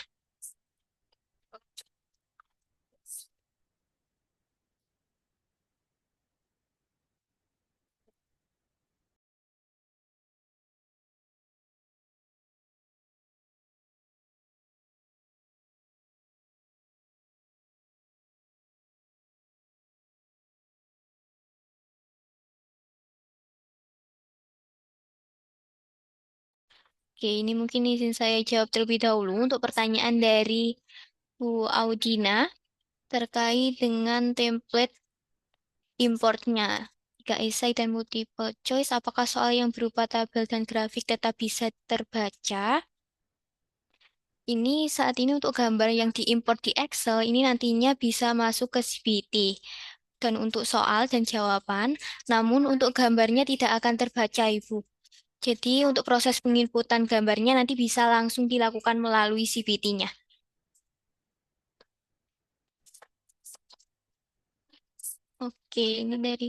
Oke, ini mungkin izin saya jawab terlebih dahulu untuk pertanyaan dari Bu Audina terkait dengan template importnya. Jika esai dan multiple choice, apakah soal yang berupa tabel dan grafik tetap bisa terbaca? Ini saat ini untuk gambar yang diimport di Excel, ini nantinya bisa masuk ke CBT. Dan untuk soal dan jawaban, namun untuk gambarnya tidak akan terbaca, Ibu. Jadi untuk proses penginputan gambarnya nanti bisa langsung dilakukan melalui CBT-nya. Oke, ini dari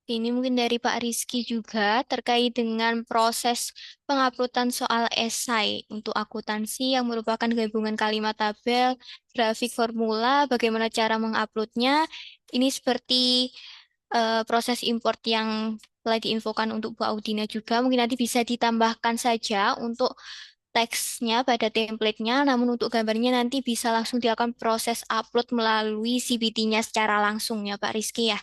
ini mungkin dari Pak Rizky juga terkait dengan proses penguploadan soal esai untuk akuntansi yang merupakan gabungan kalimat tabel, grafik formula, bagaimana cara menguploadnya. Ini seperti proses import yang telah diinfokan untuk Bu Audina juga. Mungkin nanti bisa ditambahkan saja untuk teksnya pada template-nya, namun untuk gambarnya nanti bisa langsung dilakukan proses upload melalui CBT-nya secara langsung ya Pak Rizky ya.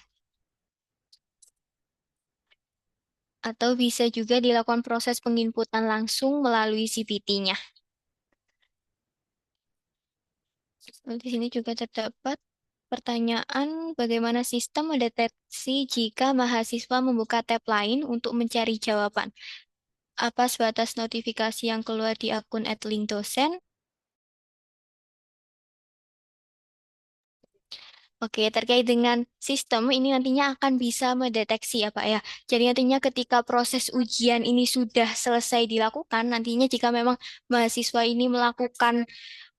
Atau bisa juga dilakukan proses penginputan langsung melalui CPT-nya. Di sini juga terdapat pertanyaan bagaimana sistem mendeteksi jika mahasiswa membuka tab lain untuk mencari jawaban. Apa sebatas notifikasi yang keluar di akun @link dosen? Oke, terkait dengan sistem ini nantinya akan bisa mendeteksi ya Pak ya. Jadi nantinya ketika proses ujian ini sudah selesai dilakukan, nantinya jika memang mahasiswa ini melakukan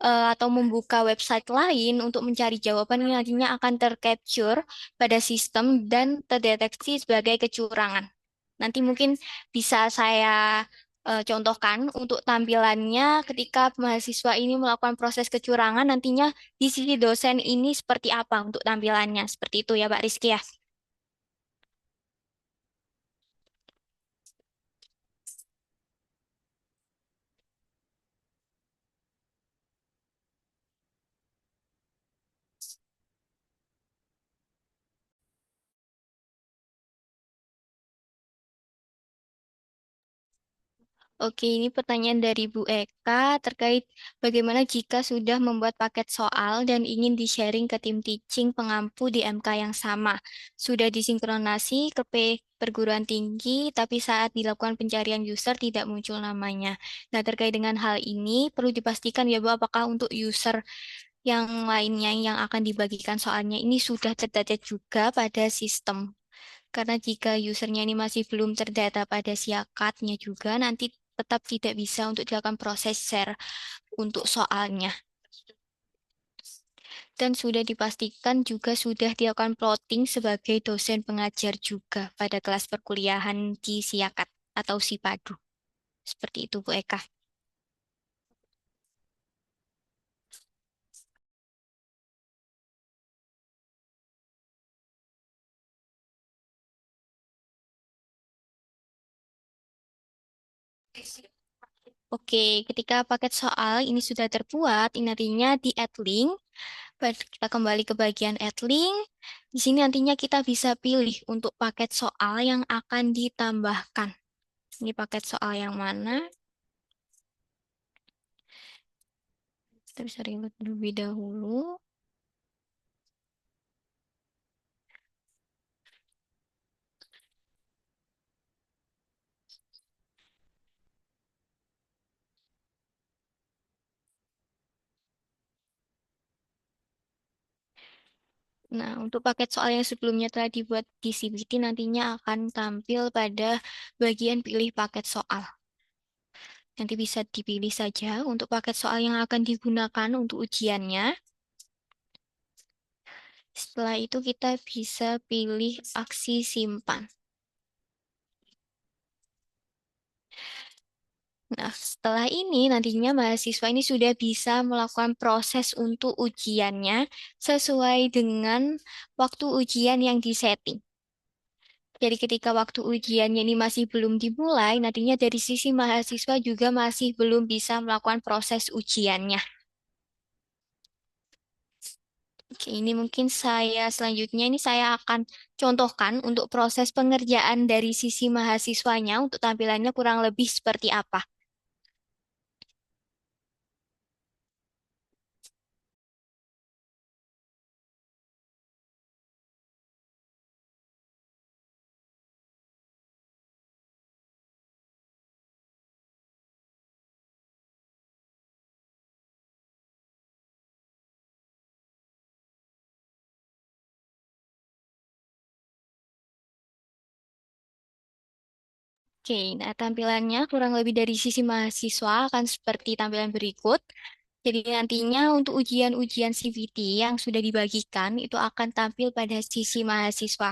atau membuka website lain untuk mencari jawaban, ini nantinya akan tercapture pada sistem dan terdeteksi sebagai kecurangan. Nanti mungkin bisa saya contohkan untuk tampilannya ketika mahasiswa ini melakukan proses kecurangan, nantinya di sisi dosen ini seperti apa untuk tampilannya. Seperti itu ya Pak Rizky ya. Oke, ini pertanyaan dari Bu Eka terkait bagaimana jika sudah membuat paket soal dan ingin di-sharing ke tim teaching pengampu di MK yang sama. Sudah disinkronasi ke perguruan tinggi, tapi saat dilakukan pencarian user tidak muncul namanya. Nah, terkait dengan hal ini, perlu dipastikan ya Bu, apakah untuk user yang lainnya yang akan dibagikan soalnya ini sudah terdata juga pada sistem. Karena jika usernya ini masih belum terdata pada siakatnya juga, nanti tetap tidak bisa untuk dilakukan proses share untuk soalnya. Dan sudah dipastikan juga sudah dilakukan plotting sebagai dosen pengajar juga pada kelas perkuliahan di Siakat atau Sipadu. Seperti itu, Bu Eka. Oke, ketika paket soal ini sudah terbuat, ini nantinya di add link. Kita kembali ke bagian add link. Di sini nantinya kita bisa pilih untuk paket soal yang akan ditambahkan. Ini paket soal yang mana? Kita bisa reload terlebih dahulu. Nah, untuk paket soal yang sebelumnya telah dibuat di CBT nantinya akan tampil pada bagian pilih paket soal. Nanti bisa dipilih saja untuk paket soal yang akan digunakan untuk ujiannya. Setelah itu kita bisa pilih aksi simpan. Nah, setelah ini nantinya mahasiswa ini sudah bisa melakukan proses untuk ujiannya sesuai dengan waktu ujian yang disetting. Jadi ketika waktu ujiannya ini masih belum dimulai, nantinya dari sisi mahasiswa juga masih belum bisa melakukan proses ujiannya. Oke, ini mungkin selanjutnya ini saya akan contohkan untuk proses pengerjaan dari sisi mahasiswanya untuk tampilannya kurang lebih seperti apa. Oke, nah tampilannya kurang lebih dari sisi mahasiswa akan seperti tampilan berikut. Jadi nantinya untuk ujian-ujian CVT yang sudah dibagikan itu akan tampil pada sisi mahasiswa.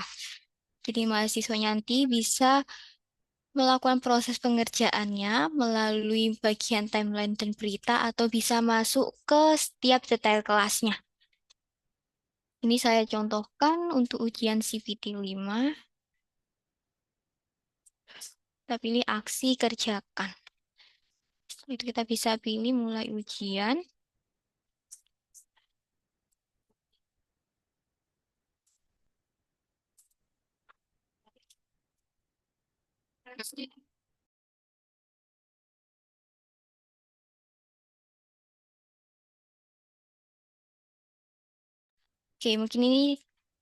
Jadi mahasiswa nanti bisa melakukan proses pengerjaannya melalui bagian timeline dan berita atau bisa masuk ke setiap detail kelasnya. Ini saya contohkan untuk ujian CVT 5. Kita pilih aksi kerjakan. Setelah itu kita bisa pilih mulai ujian. Oke, mungkin ini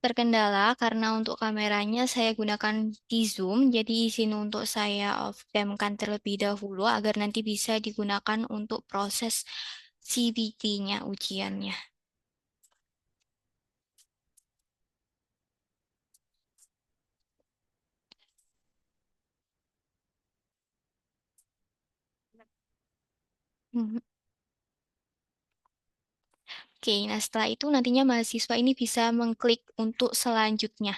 terkendala karena untuk kameranya saya gunakan di Zoom, jadi izin untuk saya off cam-kan terlebih dahulu agar nanti bisa digunakan untuk proses CBT-nya, ujiannya. Mhm. Oke, nah setelah itu nantinya mahasiswa ini bisa mengklik untuk selanjutnya,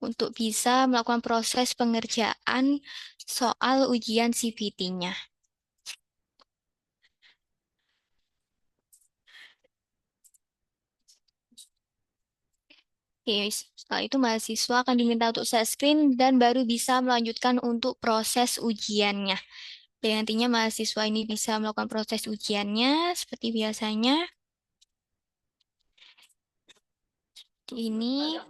untuk bisa melakukan proses pengerjaan soal ujian CBT-nya. Oke, setelah itu mahasiswa akan diminta untuk share screen dan baru bisa melanjutkan untuk proses ujiannya. Jadi nantinya mahasiswa ini bisa melakukan proses ujiannya seperti biasanya. Ini,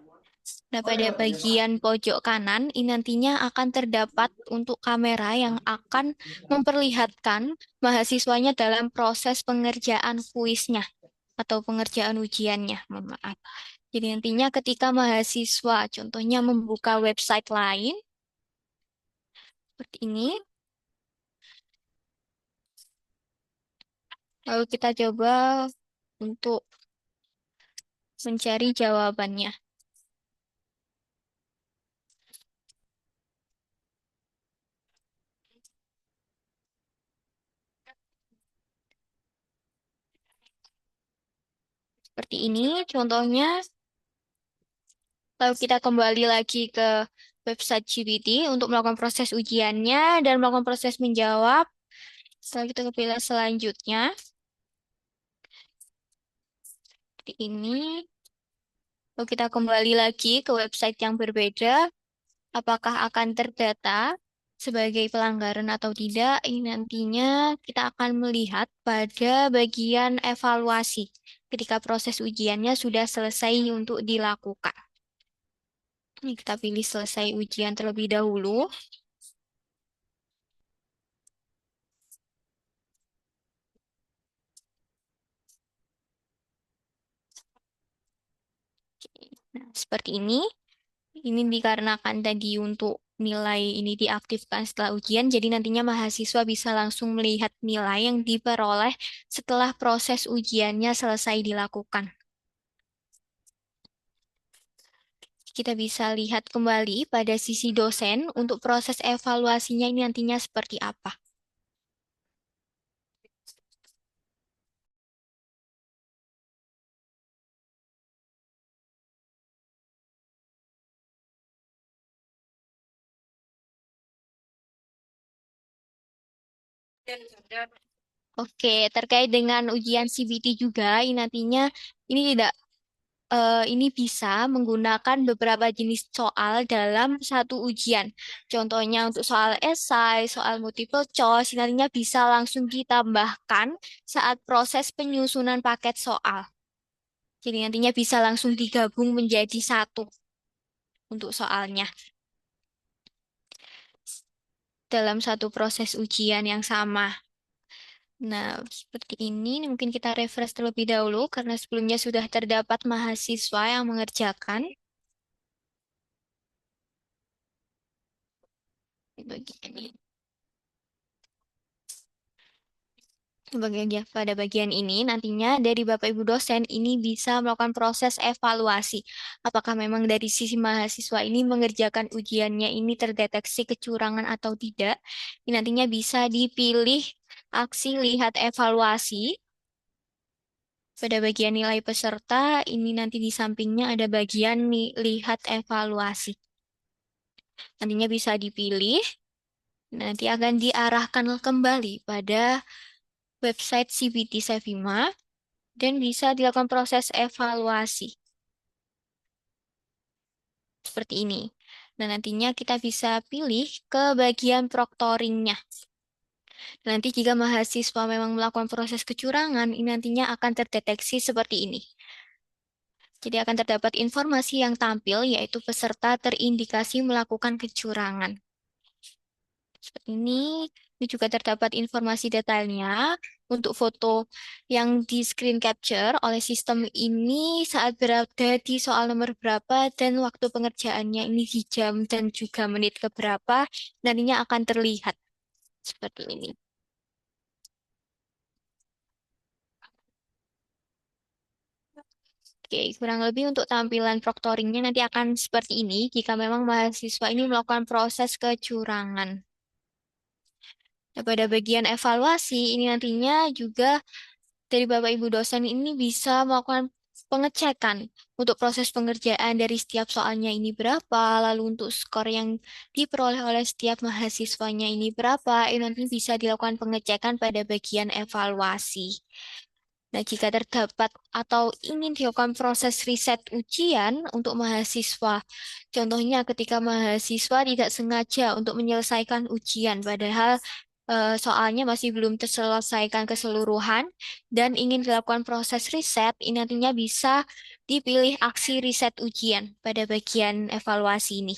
nah pada bagian pojok kanan, ini nantinya akan terdapat untuk kamera yang akan memperlihatkan mahasiswanya dalam proses pengerjaan kuisnya atau pengerjaan ujiannya, mohon maaf. Jadi nantinya ketika mahasiswa contohnya membuka website lain, seperti ini, lalu kita coba untuk mencari jawabannya. Seperti ini contohnya. Lalu kita kembali lagi ke website GPT untuk melakukan proses ujiannya dan melakukan proses menjawab. Setelah kita pilih selanjutnya, seperti ini. Lalu kita kembali lagi ke website yang berbeda. Apakah akan terdata sebagai pelanggaran atau tidak? Ini nantinya kita akan melihat pada bagian evaluasi ketika proses ujiannya sudah selesai untuk dilakukan. Ini kita pilih selesai ujian terlebih dahulu. Nah, seperti ini. Ini dikarenakan tadi untuk nilai ini diaktifkan setelah ujian, jadi nantinya mahasiswa bisa langsung melihat nilai yang diperoleh setelah proses ujiannya selesai dilakukan. Kita bisa lihat kembali pada sisi dosen untuk proses evaluasinya ini nantinya seperti apa. Oke, terkait dengan ujian CBT juga, ini nantinya ini tidak ini bisa menggunakan beberapa jenis soal dalam satu ujian. Contohnya untuk soal esai, soal multiple choice, nantinya bisa langsung ditambahkan saat proses penyusunan paket soal. Jadi nantinya bisa langsung digabung menjadi satu untuk soalnya dalam satu proses ujian yang sama. Nah, seperti ini mungkin kita refresh terlebih dahulu karena sebelumnya sudah terdapat mahasiswa yang mengerjakan. Bagian ini. Pada bagian ini nantinya dari Bapak Ibu dosen ini bisa melakukan proses evaluasi. Apakah memang dari sisi mahasiswa ini mengerjakan ujiannya ini terdeteksi kecurangan atau tidak. Ini nantinya bisa dipilih aksi lihat evaluasi. Pada bagian nilai peserta ini nanti di sampingnya ada bagian lihat evaluasi. Nantinya bisa dipilih. Nanti akan diarahkan kembali pada website CBT Sevima dan bisa dilakukan proses evaluasi. Seperti ini. Nah, nantinya kita bisa pilih ke bagian proctoringnya. Nanti jika mahasiswa memang melakukan proses kecurangan, ini nantinya akan terdeteksi seperti ini. Jadi akan terdapat informasi yang tampil, yaitu peserta terindikasi melakukan kecurangan. Seperti ini juga terdapat informasi detailnya untuk foto yang di screen capture oleh sistem ini saat berada di soal nomor berapa dan waktu pengerjaannya ini di jam dan juga menit keberapa, nantinya akan terlihat seperti ini. Oke, kurang lebih untuk tampilan proctoringnya nanti akan seperti ini jika memang mahasiswa ini melakukan proses kecurangan. Nah, pada bagian evaluasi ini nantinya juga dari Bapak Ibu dosen ini bisa melakukan pengecekan untuk proses pengerjaan dari setiap soalnya ini berapa, lalu untuk skor yang diperoleh oleh setiap mahasiswanya ini berapa, ini nanti bisa dilakukan pengecekan pada bagian evaluasi. Nah, jika terdapat atau ingin dilakukan proses riset ujian untuk mahasiswa, contohnya ketika mahasiswa tidak sengaja untuk menyelesaikan ujian, padahal soalnya masih belum terselesaikan keseluruhan dan ingin dilakukan proses riset, ini nantinya bisa dipilih aksi riset ujian pada bagian evaluasi ini.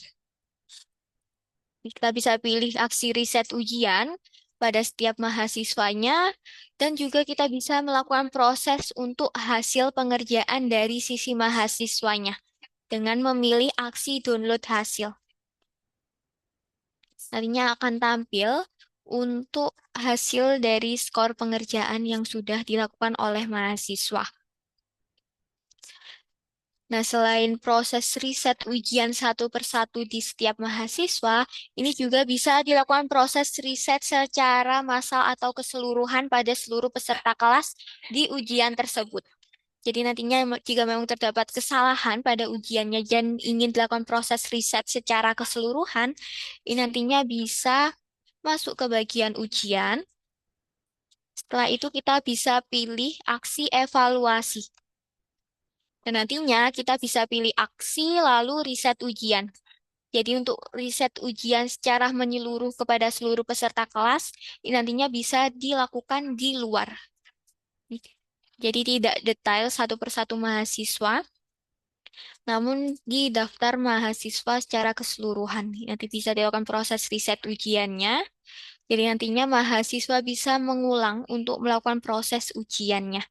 Kita bisa pilih aksi riset ujian pada setiap mahasiswanya dan juga kita bisa melakukan proses untuk hasil pengerjaan dari sisi mahasiswanya dengan memilih aksi download hasil. Nantinya akan tampil untuk hasil dari skor pengerjaan yang sudah dilakukan oleh mahasiswa. Nah, selain proses riset ujian satu persatu di setiap mahasiswa, ini juga bisa dilakukan proses riset secara massal atau keseluruhan pada seluruh peserta kelas di ujian tersebut. Jadi nantinya jika memang terdapat kesalahan pada ujiannya dan ingin dilakukan proses riset secara keseluruhan, ini nantinya bisa masuk ke bagian ujian. Setelah itu kita bisa pilih aksi evaluasi. Dan nantinya kita bisa pilih aksi lalu riset ujian. Jadi untuk riset ujian secara menyeluruh kepada seluruh peserta kelas, ini nantinya bisa dilakukan di luar. Jadi tidak detail satu persatu mahasiswa, namun di daftar mahasiswa secara keseluruhan. Nanti bisa dilakukan proses riset ujiannya. Jadi nantinya mahasiswa bisa mengulang untuk melakukan proses ujiannya.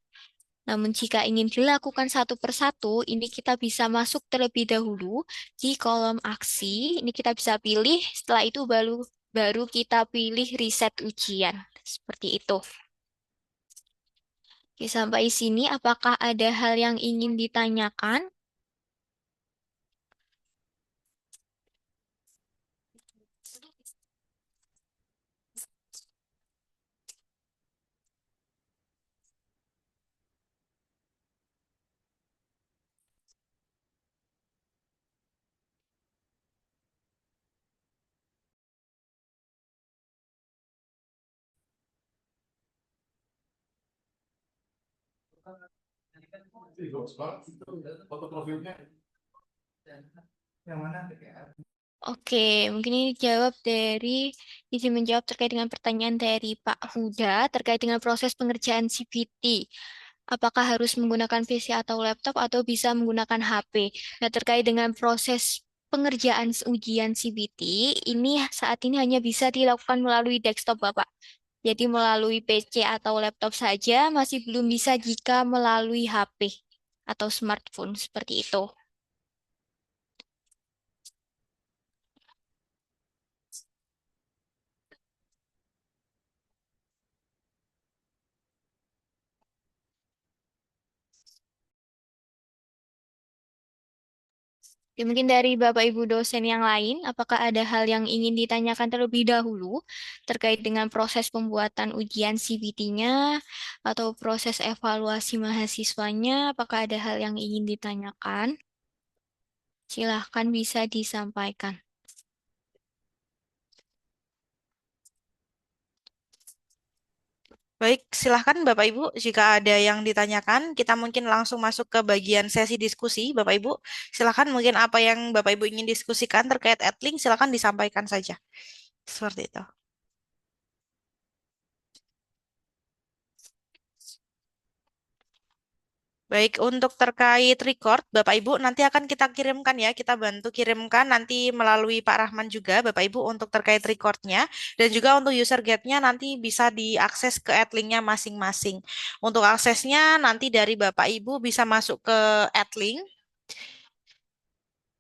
Namun jika ingin dilakukan satu persatu, ini kita bisa masuk terlebih dahulu di kolom aksi. Ini kita bisa pilih, setelah itu baru baru kita pilih riset ujian. Seperti itu. Oke, sampai sini apakah ada hal yang ingin ditanyakan? Foto profilnya yang mana? Oke, mungkin ini jawab dari izin menjawab terkait dengan pertanyaan dari Pak Huda terkait dengan proses pengerjaan CBT. Apakah harus menggunakan PC atau laptop atau bisa menggunakan HP? Nah, terkait dengan proses pengerjaan ujian CBT, ini saat ini hanya bisa dilakukan melalui desktop, Bapak. Jadi melalui PC atau laptop saja, masih belum bisa jika melalui HP atau smartphone seperti itu. Ya, mungkin dari Bapak Ibu dosen yang lain, apakah ada hal yang ingin ditanyakan terlebih dahulu terkait dengan proses pembuatan ujian CBT-nya atau proses evaluasi mahasiswanya? Apakah ada hal yang ingin ditanyakan? Silahkan bisa disampaikan. Baik, silahkan Bapak Ibu. Jika ada yang ditanyakan, kita mungkin langsung masuk ke bagian sesi diskusi, Bapak Ibu. Silahkan mungkin apa yang Bapak Ibu ingin diskusikan terkait Edlink, silahkan disampaikan saja. Seperti itu. Baik, untuk terkait record, Bapak Ibu nanti akan kita kirimkan ya, kita bantu kirimkan nanti melalui Pak Rahman juga, Bapak Ibu untuk terkait recordnya dan juga untuk user guide-nya nanti bisa diakses ke Adlink-nya masing-masing. Untuk aksesnya nanti dari Bapak Ibu bisa masuk ke Adlink,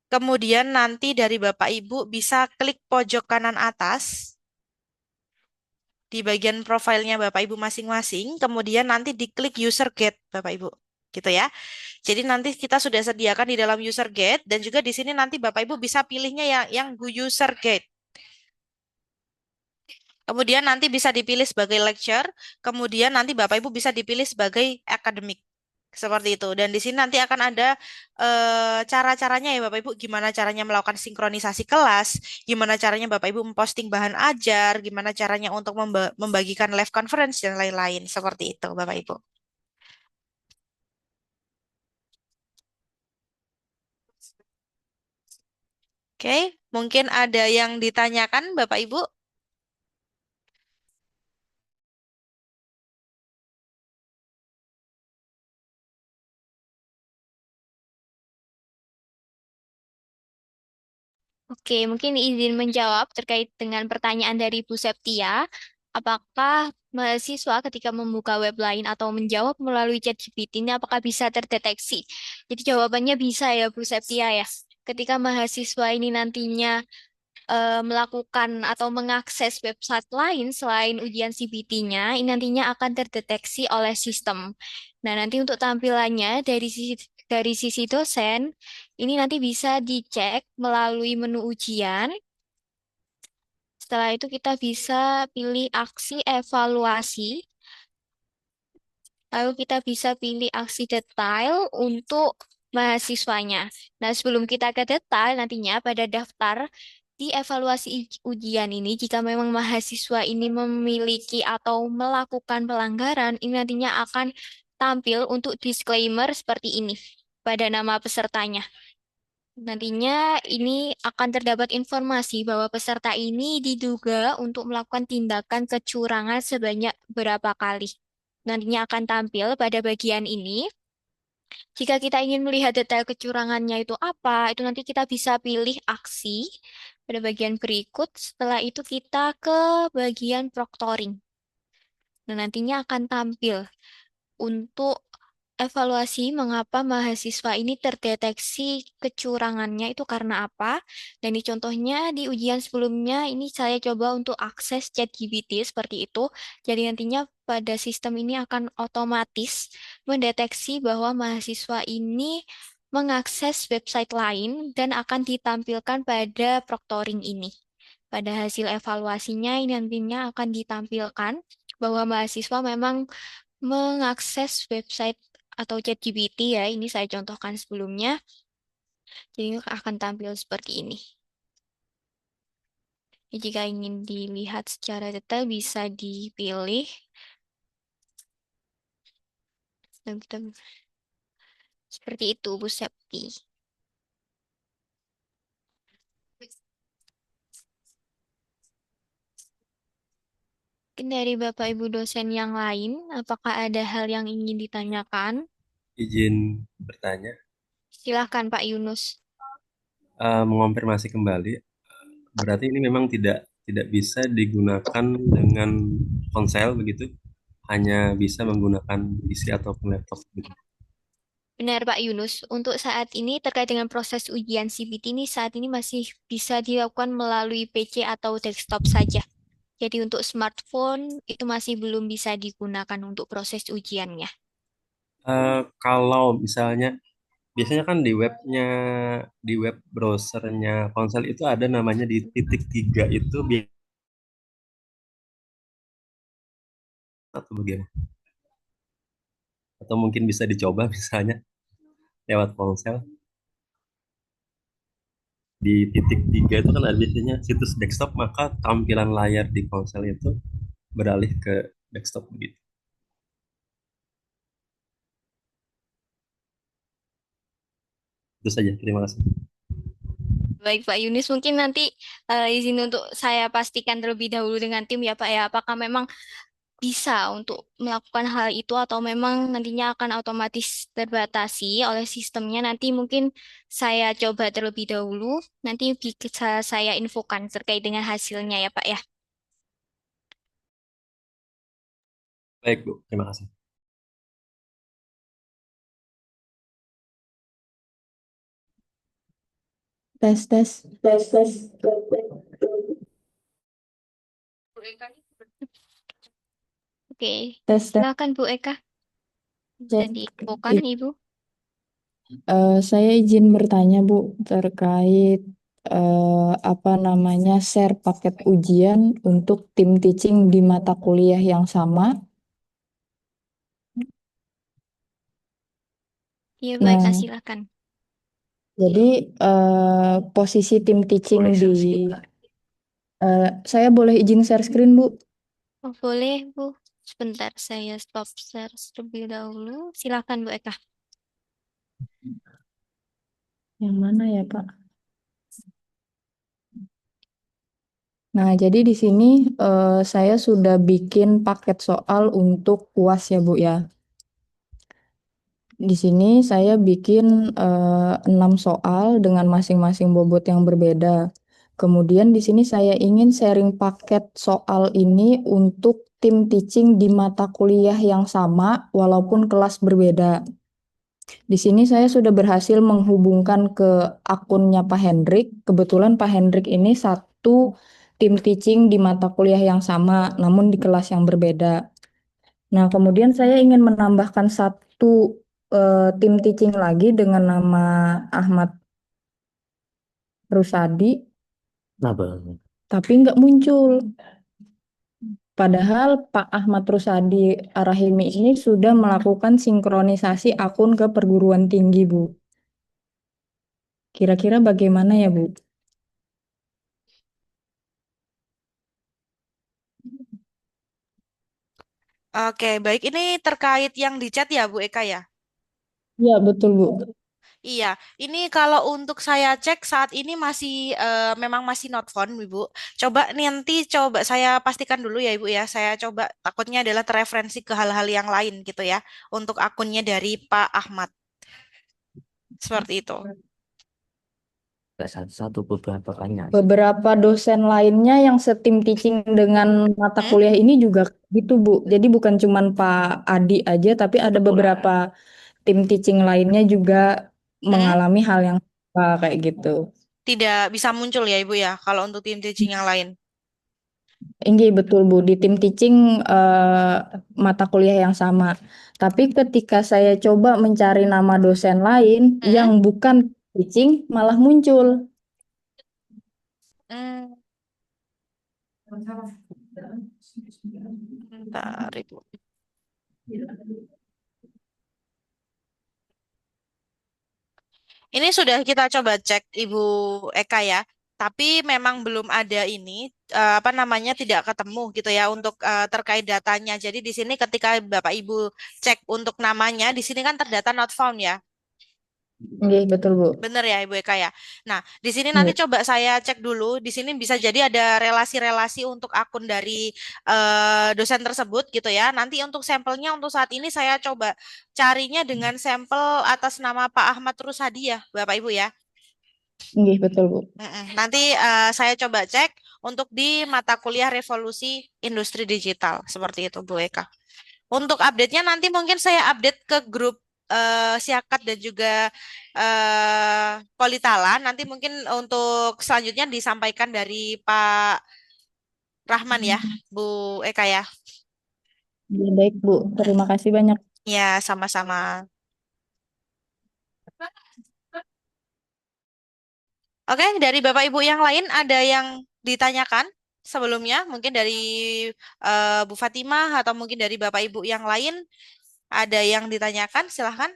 kemudian nanti dari Bapak Ibu bisa klik pojok kanan atas di bagian profilnya Bapak Ibu masing-masing, kemudian nanti diklik user guide Bapak Ibu. Gitu ya. Jadi nanti kita sudah sediakan di dalam user guide dan juga di sini nanti Bapak Ibu bisa pilihnya yang user guide. Kemudian nanti bisa dipilih sebagai lecture, kemudian nanti Bapak Ibu bisa dipilih sebagai academic. Seperti itu. Dan di sini nanti akan ada cara-caranya ya Bapak Ibu, gimana caranya melakukan sinkronisasi kelas, gimana caranya Bapak Ibu memposting bahan ajar, gimana caranya untuk membagikan live conference dan lain-lain. Seperti itu Bapak Ibu. Oke, mungkin ada yang ditanyakan Bapak Ibu? Oke, mungkin izin menjawab terkait dengan pertanyaan dari Bu Septia. Apakah mahasiswa ketika membuka web lain atau menjawab melalui ChatGPT ini apakah bisa terdeteksi? Jadi jawabannya bisa ya Bu Septia ya. Ketika mahasiswa ini nantinya melakukan atau mengakses website lain selain ujian CBT-nya, ini nantinya akan terdeteksi oleh sistem. Nah, nanti untuk tampilannya dari sisi dosen, ini nanti bisa dicek melalui menu ujian. Setelah itu kita bisa pilih aksi evaluasi. Lalu kita bisa pilih aksi detail untuk mahasiswanya. Nah, sebelum kita ke detail, nantinya pada daftar di evaluasi ujian ini, jika memang mahasiswa ini memiliki atau melakukan pelanggaran, ini nantinya akan tampil untuk disclaimer seperti ini pada nama pesertanya. Nantinya ini akan terdapat informasi bahwa peserta ini diduga untuk melakukan tindakan kecurangan sebanyak berapa kali. Nantinya akan tampil pada bagian ini. Jika kita ingin melihat detail kecurangannya itu apa, itu nanti kita bisa pilih aksi pada bagian berikut. Setelah itu kita ke bagian proctoring. Nah, nantinya akan tampil untuk evaluasi mengapa mahasiswa ini terdeteksi kecurangannya itu karena apa. Dan di contohnya di ujian sebelumnya ini saya coba untuk akses ChatGPT seperti itu. Jadi nantinya pada sistem ini akan otomatis mendeteksi bahwa mahasiswa ini mengakses website lain dan akan ditampilkan pada proctoring ini. Pada hasil evaluasinya ini nantinya akan ditampilkan bahwa mahasiswa memang mengakses website atau ChatGPT ya, ini saya contohkan sebelumnya, jadi akan tampil seperti ini. Jika ingin dilihat secara detail bisa dipilih. Dan kita seperti itu, Bu Septi. Mungkin dari Bapak Ibu dosen yang lain, apakah ada hal yang ingin ditanyakan? Izin bertanya, Silahkan Pak Yunus. mengonfirmasi kembali, berarti ini memang tidak bisa digunakan dengan ponsel begitu, hanya bisa menggunakan PC ataupun laptop gitu. Benar Pak Yunus, untuk saat ini terkait dengan proses ujian CBT ini saat ini masih bisa dilakukan melalui PC atau desktop saja. Jadi untuk smartphone itu masih belum bisa digunakan untuk proses ujiannya. Kalau misalnya biasanya kan di web browsernya ponsel itu ada namanya di titik tiga itu biasa atau bagaimana? Atau mungkin bisa dicoba misalnya lewat ponsel. Di titik tiga itu kan ada biasanya situs desktop, maka tampilan layar di ponsel itu beralih ke desktop begitu. Itu saja, terima kasih. Baik Pak Yunus, mungkin nanti izin untuk saya pastikan terlebih dahulu dengan tim ya Pak ya, apakah memang bisa untuk melakukan hal itu atau memang nantinya akan otomatis terbatasi oleh sistemnya. Nanti mungkin saya coba terlebih dahulu, nanti bisa saya infokan terkait dengan hasilnya ya Pak ya. Baik, Bu. Terima kasih. Tes, tes, tes, tes. Oke, Tes, tes. silakan Bu Eka. Bisa Cek. diinfokan Ibu. Saya izin bertanya, Bu, terkait apa namanya share paket ujian untuk tim teaching di mata kuliah yang sama. Iya baik, Nah, silakan. jadi posisi tim teaching saya boleh izin share screen, Bu? Oh, boleh Bu. Sebentar saya stop share terlebih dahulu. Silakan Bu Eka. Yang mana ya, Pak? Nah, jadi di sini saya sudah bikin paket soal untuk UAS ya, Bu ya. Di sini saya bikin 6 soal dengan masing-masing bobot yang berbeda. Kemudian di sini saya ingin sharing paket soal ini untuk tim teaching di mata kuliah yang sama walaupun kelas berbeda. Di sini saya sudah berhasil menghubungkan ke akunnya Pak Hendrik. Kebetulan Pak Hendrik ini satu tim teaching di mata kuliah yang sama namun di kelas yang berbeda. Nah, kemudian saya ingin menambahkan satu tim teaching lagi dengan nama Ahmad Rusadi, Kenapa? tapi nggak muncul. Padahal Pak Ahmad Rusadi Arahimi ini sudah melakukan sinkronisasi akun ke perguruan tinggi, Bu. Kira-kira bagaimana ya, Bu? Oke, baik. Ini terkait yang di chat ya, Bu Eka ya? Iya, betul, Bu. Iya, ini kalau untuk saya cek saat ini masih memang masih not found, Ibu. Coba nanti coba saya pastikan dulu ya, Ibu ya. Saya coba takutnya adalah terreferensi ke hal-hal yang lain gitu ya untuk akunnya dari Pak Ahmad. Seperti itu. Satu beberapa kayaknya. Beberapa dosen lainnya yang setim teaching dengan mata Hmm? kuliah ini juga gitu, Bu. Jadi bukan cuman Pak Adi aja, tapi ada beberapa tim teaching lainnya juga Hmm? mengalami hal yang sama kayak gitu. Tidak bisa muncul ya, Ibu ya, kalau untuk tim teaching yang lain. Ini betul, Bu, di tim teaching mata kuliah yang sama. Tapi ketika saya coba mencari nama dosen lain yang Hmm? bukan teaching malah muncul. Hmm, bentar, Ibu. Ini sudah kita coba cek Ibu Eka ya, tapi memang belum ada ini apa namanya tidak ketemu gitu ya untuk terkait datanya. Jadi di sini ketika Bapak Ibu cek untuk namanya, di sini kan terdata not found ya. Iya, betul, Bu. Bener ya Ibu Eka ya. Nah, di sini nanti Iya. coba saya cek dulu. Di sini bisa jadi ada relasi-relasi untuk akun dari dosen tersebut gitu ya. Nanti untuk sampelnya untuk saat ini saya coba carinya dengan sampel atas nama Pak Ahmad Rusadi ya, Bapak Ibu ya. Iya, betul, Bu. Nanti saya coba cek untuk di mata kuliah Revolusi Industri Digital seperti itu Bu Eka. Untuk update-nya nanti mungkin saya update ke grup Siakat dan juga Politala. Nanti mungkin untuk selanjutnya disampaikan dari Pak Rahman ya, Bu Eka ya. Iya, baik, Bu. Terima kasih banyak. Ya, sama-sama. Oke, dari Bapak Ibu yang lain ada yang ditanyakan sebelumnya? Mungkin dari Bu Fatimah atau mungkin dari Bapak Ibu yang lain ada yang ditanyakan? Silahkan.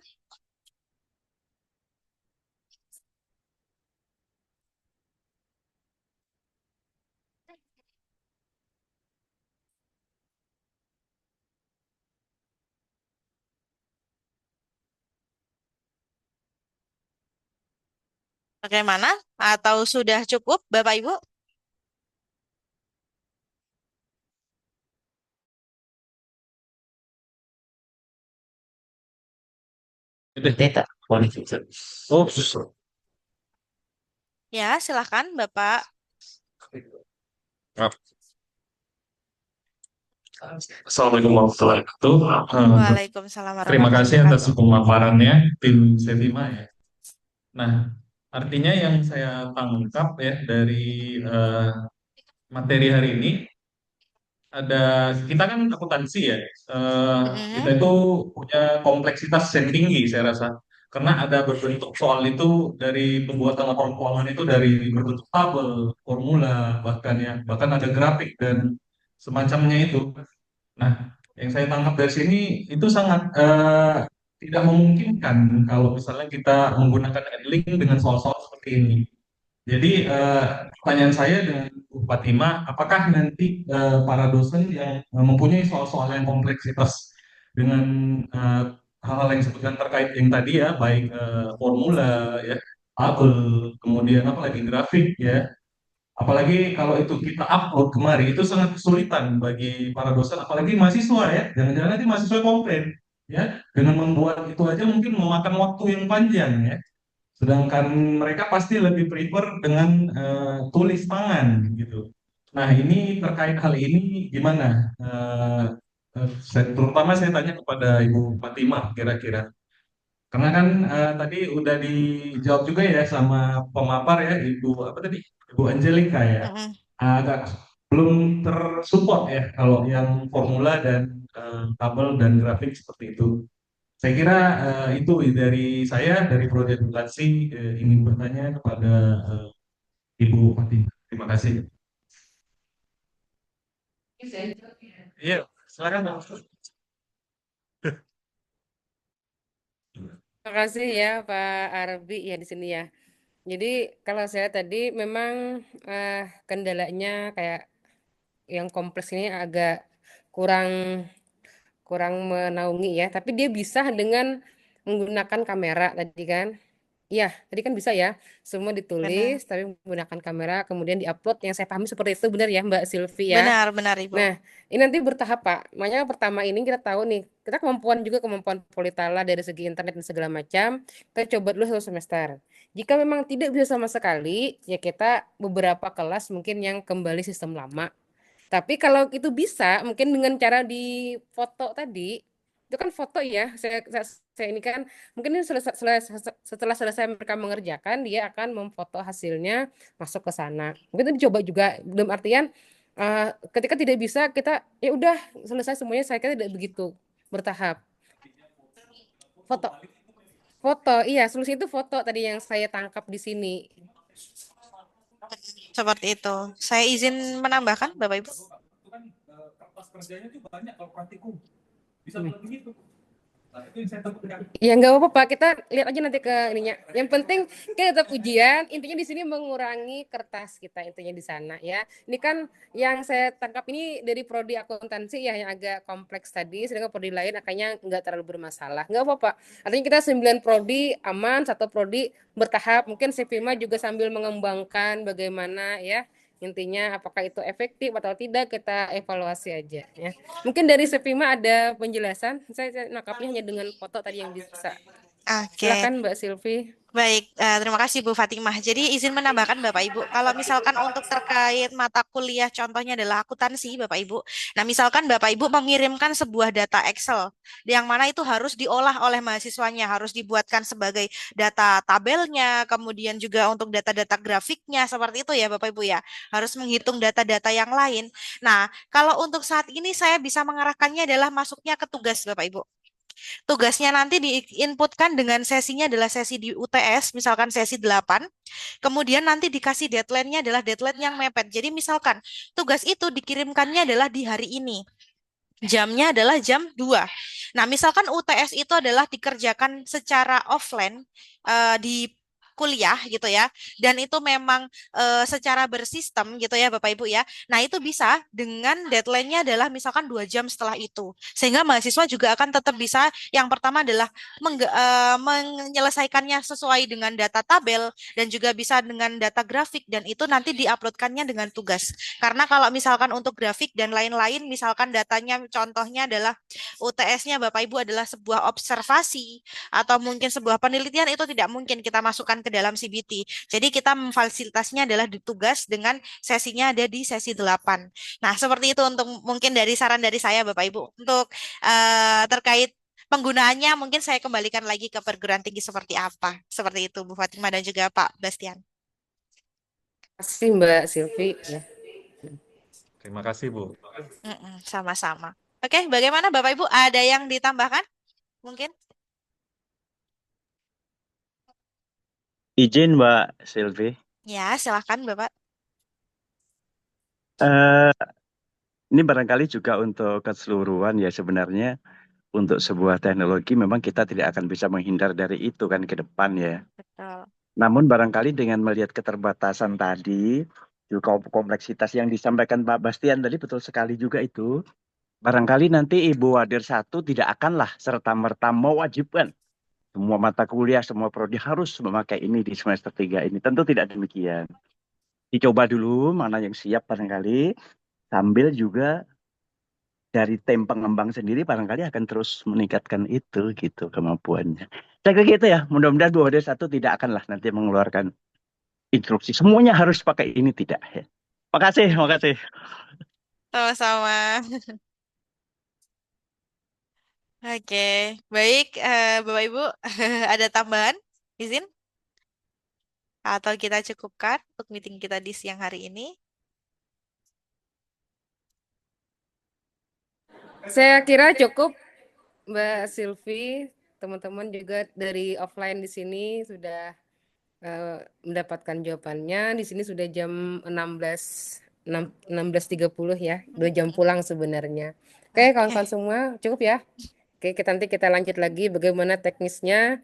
Bagaimana? Atau sudah cukup, Bapak Ibu? Data qualification. Oh, susah. Ya, silahkan Bapak. Assalamualaikum warahmatullahi wabarakatuh. Waalaikumsalam Terima warahmatullahi kasih atas wabarakatuh. pemaparannya, tim Sedima ya. Nah, artinya yang saya tangkap ya dari eh, materi hari ini ada kita kan akuntansi ya. Kita Mm-mm. itu punya kompleksitas yang tinggi saya rasa. Karena ada berbentuk soal itu dari pembuatan laporan keuangan itu dari berbentuk tabel, formula, bahkan ya, bahkan ada grafik dan semacamnya itu. Nah, yang saya tangkap dari sini itu sangat tidak memungkinkan kalau misalnya kita menggunakan link dengan soal-soal seperti ini. Jadi pertanyaan saya dengan Bu Fatimah, apakah nanti para dosen yang mempunyai soal-soal yang kompleksitas dengan eh, hal-hal yang sebutkan terkait yang tadi ya, baik formula, ya, tabel, kemudian apalagi grafik ya, apalagi kalau itu kita upload kemari itu sangat kesulitan bagi para dosen, apalagi mahasiswa ya, jangan-jangan nanti mahasiswa komplain ya, dengan membuat itu aja mungkin memakan waktu yang panjang ya. Sedangkan mereka pasti lebih prefer dengan tulis tangan gitu. Nah, ini terkait hal ini gimana? Terutama saya tanya kepada Ibu Fatimah kira-kira. Karena kan tadi udah dijawab juga ya sama pemapar ya Ibu apa tadi? Ibu Angelika ya. Mm-mm. Agak belum tersupport ya kalau yang formula dan tabel dan grafik seperti itu. Saya kira itu dari saya dari Prodi Edukasi ingin bertanya kepada eh, Ibu Fatimah. Terima kasih. Iya, silakan Bang. Terima kasih ya Pak Arbi ya di sini ya. Jadi kalau saya tadi memang kendalanya kayak yang kompleks ini agak kurang kurang menaungi ya, tapi dia bisa dengan menggunakan kamera tadi kan. Iya, tadi kan bisa ya, semua ditulis Benar. tapi menggunakan kamera kemudian diupload yang saya pahami seperti itu benar ya Mbak Silvi ya. Benar, benar Ibu. Nah, ini nanti bertahap Pak. Makanya pertama ini kita tahu nih, kita kemampuan juga kemampuan Politala dari segi internet dan segala macam, kita coba dulu 1 semester. Jika memang tidak bisa sama sekali, ya kita beberapa kelas mungkin yang kembali sistem lama. Tapi kalau itu bisa, mungkin dengan cara di foto tadi, itu kan foto ya. Saya ini kan mungkin ini setelah selesai mereka mengerjakan, dia akan memfoto hasilnya masuk ke sana. Mungkin itu dicoba juga dalam artian ketika tidak bisa kita ya udah selesai semuanya. Saya kira tidak begitu bertahap. Foto, foto, iya solusi itu foto tadi yang saya tangkap di sini. Seperti itu. Saya izin menambahkan, Bapak Ibu. Ya nggak apa-apa Pak, kita lihat aja nanti ke ininya. Yang penting kita tetap ujian, intinya di sini mengurangi kertas kita intinya di sana ya. Ini kan yang saya tangkap ini dari prodi akuntansi ya yang agak kompleks tadi, sedangkan prodi lain akhirnya nggak terlalu bermasalah. Nggak apa-apa. Artinya kita 9 prodi aman, 1 prodi bertahap. Mungkin Sepima juga sambil mengembangkan bagaimana ya. Intinya apakah itu efektif atau tidak kita evaluasi aja ya. Mungkin dari Sepima ada penjelasan. Saya nangkapnya hanya dengan foto tadi yang bisa. Oke. Silakan Mbak Silvi. Baik, terima kasih Bu Fatimah. Jadi izin menambahkan Bapak Ibu, kalau misalkan untuk terkait mata kuliah contohnya adalah akuntansi Bapak Ibu. Nah, misalkan Bapak Ibu mengirimkan sebuah data Excel yang mana itu harus diolah oleh mahasiswanya, harus dibuatkan sebagai data tabelnya, kemudian juga untuk data-data grafiknya seperti itu ya Bapak Ibu ya. Harus menghitung data-data yang lain. Nah, kalau untuk saat ini saya bisa mengarahkannya adalah masuknya ke tugas Bapak Ibu. Tugasnya nanti diinputkan dengan sesinya adalah sesi di UTS, misalkan sesi 8. Kemudian nanti dikasih deadline-nya adalah deadline yang mepet. Jadi misalkan tugas itu dikirimkannya adalah di hari ini. Jamnya adalah jam 2. Nah, misalkan UTS itu adalah dikerjakan secara offline di kuliah gitu ya. Dan itu memang secara bersistem gitu ya Bapak Ibu ya. Nah, itu bisa dengan deadline-nya adalah misalkan 2 jam setelah itu. Sehingga mahasiswa juga akan tetap bisa yang pertama adalah menyelesaikannya sesuai dengan data tabel dan juga bisa dengan data grafik dan itu nanti diuploadkannya dengan tugas. Karena kalau misalkan untuk grafik dan lain-lain, misalkan datanya contohnya adalah UTS-nya Bapak Ibu adalah sebuah observasi atau mungkin sebuah penelitian itu tidak mungkin kita masukkan ke dalam CBT. Jadi kita memfasilitasinya adalah di tugas dengan sesinya ada di sesi 8. Nah, seperti itu untuk mungkin dari saran dari saya Bapak Ibu. Untuk terkait penggunaannya mungkin saya kembalikan lagi ke perguruan tinggi seperti apa. Seperti itu Bu Fatimah dan juga Pak Bastian. Terima kasih Mbak Silvi. Ya. Terima kasih Bu. Sama-sama. Oke, bagaimana Bapak Ibu? Ada yang ditambahkan? Mungkin? Izin Mbak Silvi. Ya, silahkan Bapak. Eh, ini barangkali juga untuk keseluruhan ya sebenarnya untuk sebuah teknologi memang kita tidak akan bisa menghindar dari itu kan ke depan ya. Betul. Namun barangkali dengan melihat keterbatasan tadi, juga kompleksitas yang disampaikan Pak Bastian tadi betul sekali juga itu. Barangkali nanti Ibu Wadir satu tidak akanlah serta-merta mewajibkan semua mata kuliah, semua prodi harus memakai ini di semester 3 ini. Tentu tidak demikian. Dicoba dulu mana yang siap barangkali, sambil juga dari tim pengembang sendiri barangkali akan terus meningkatkan itu gitu kemampuannya. Saya kira gitu ya, mudah-mudahan Bu Wadir satu tidak akanlah nanti mengeluarkan instruksi. Semuanya harus pakai ini tidak ya. Makasih, makasih. Sama-sama. Oke, baik Bapak Ibu, ada tambahan? Izin? Atau kita cukupkan untuk meeting kita di siang hari ini? Saya kira cukup Mbak Silvi. Teman-teman juga dari offline di sini sudah mendapatkan jawabannya. Di sini sudah jam 16 16.30 ya. 2 jam pulang sebenarnya. Oke, kawan-kawan semua, cukup ya. Oke, nanti kita lanjut lagi bagaimana teknisnya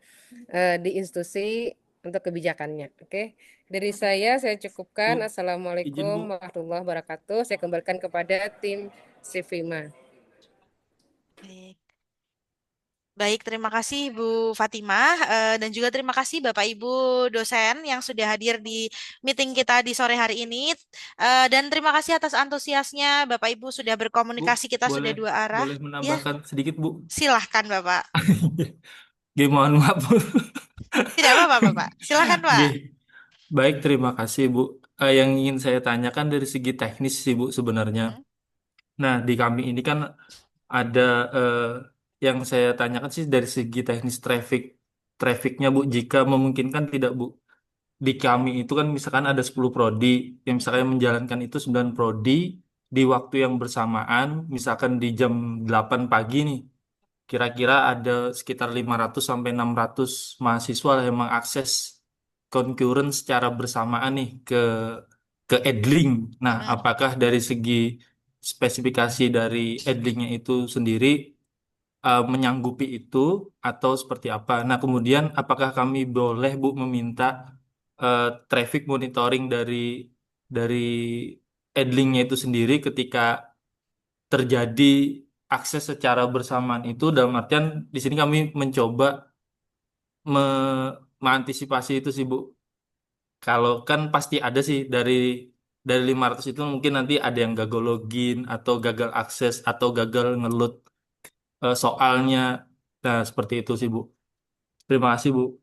di institusi untuk kebijakannya. Oke, dari saya cukupkan. Bu, izin Assalamualaikum Bu. warahmatullahi wabarakatuh. Saya kembalikan kepada tim Sifima. Baik. Baik, terima kasih Bu Fatimah dan juga terima kasih Bapak Ibu dosen yang sudah hadir di meeting kita di sore hari ini. Dan terima kasih atas antusiasnya Bapak Ibu sudah Bu, berkomunikasi, kita sudah boleh dua arah. boleh Ya, menambahkan sedikit, Bu? silahkan Bapak. Mohon maaf, Bu. Tidak apa-apa Bapak, silahkan Pak. Baik, terima kasih, Bu. Yang ingin saya tanyakan dari segi teknis sih, Bu, sebenarnya. Hmm. Nah, di kami ini kan ada yang saya tanyakan sih dari segi teknis trafficnya, Bu. Jika memungkinkan tidak, Bu. Di kami itu kan misalkan ada 10 prodi, yang misalkan menjalankan itu 9 prodi di waktu yang bersamaan, misalkan di jam 8 pagi nih. Kira-kira ada sekitar 500 sampai 600 mahasiswa yang mengakses concurrent secara bersamaan nih ke Edling. Nah, apakah dari segi spesifikasi dari Edlingnya itu sendiri menyanggupi itu atau seperti apa? Nah, kemudian apakah kami boleh Bu meminta traffic monitoring dari Edlingnya itu sendiri ketika terjadi akses secara bersamaan itu, dalam artian di sini kami mencoba mengantisipasi itu sih Bu. Kalau kan pasti ada sih dari 500 itu mungkin nanti ada yang gagal login atau gagal akses atau gagal ngeload soalnya. Nah, seperti itu sih Bu. Terima kasih Bu.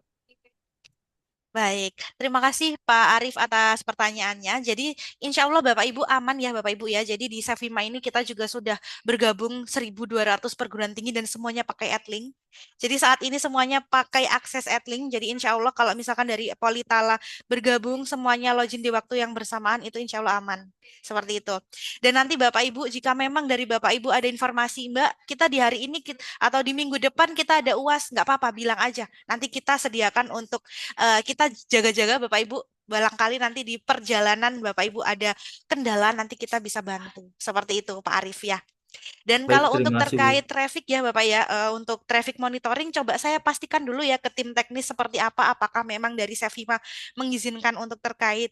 Baik, terima kasih Pak Arief atas pertanyaannya. Jadi, insya Allah Bapak Ibu aman ya Bapak Ibu ya. Jadi di Savima ini kita juga sudah bergabung 1.200 perguruan tinggi dan semuanya pakai Edlink. Jadi saat ini semuanya pakai akses Edlink. Jadi insya Allah kalau misalkan dari Politala bergabung semuanya login di waktu yang bersamaan itu insya Allah aman. Seperti itu. Dan nanti Bapak Ibu jika memang dari Bapak Ibu ada informasi Mbak, kita di hari ini atau di minggu depan kita ada UAS, nggak apa-apa bilang aja. Nanti kita sediakan untuk kita jaga-jaga Bapak Ibu, barangkali nanti di perjalanan Bapak Ibu ada kendala nanti kita bisa bantu. Seperti itu Pak Arief ya. Dan Baik, kalau untuk terima kasih Bu. terkait traffic ya Bapak ya, untuk traffic monitoring coba saya pastikan dulu ya ke tim teknis seperti apa, apakah memang dari Sevima mengizinkan untuk terkait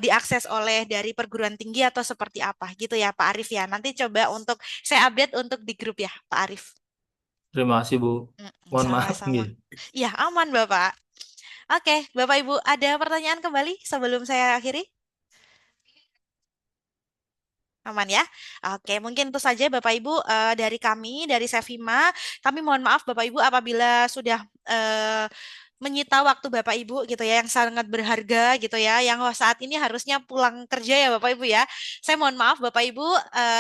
diakses oleh dari perguruan tinggi atau seperti apa gitu ya Pak Arief ya. Nanti coba untuk saya update untuk di grup ya Pak Arief. Terima kasih Bu. Mohon maaf Sama-sama. nggih. Ya aman Bapak. Oke, Bapak Ibu, ada pertanyaan kembali sebelum saya akhiri? Aman ya? Oke, mungkin itu saja Bapak Ibu dari kami, dari Sevima. Kami mohon maaf Bapak Ibu apabila sudah menyita waktu Bapak Ibu gitu ya yang sangat berharga gitu ya yang saat ini harusnya pulang kerja ya Bapak Ibu ya. Saya mohon maaf Bapak Ibu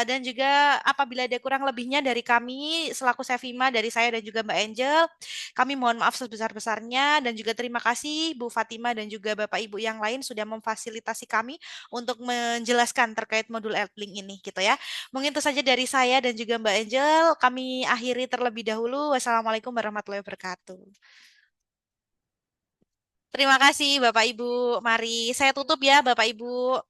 dan juga apabila ada kurang lebihnya dari kami selaku Sevima dari saya dan juga Mbak Angel, kami mohon maaf sebesar-besarnya dan juga terima kasih Bu Fatima dan juga Bapak Ibu yang lain sudah memfasilitasi kami untuk menjelaskan terkait modul Earthlink ini gitu ya. Mungkin itu saja dari saya dan juga Mbak Angel. Kami akhiri terlebih dahulu. Wassalamualaikum warahmatullahi wabarakatuh. Terima kasih Bapak Ibu. Mari saya tutup ya Bapak Ibu.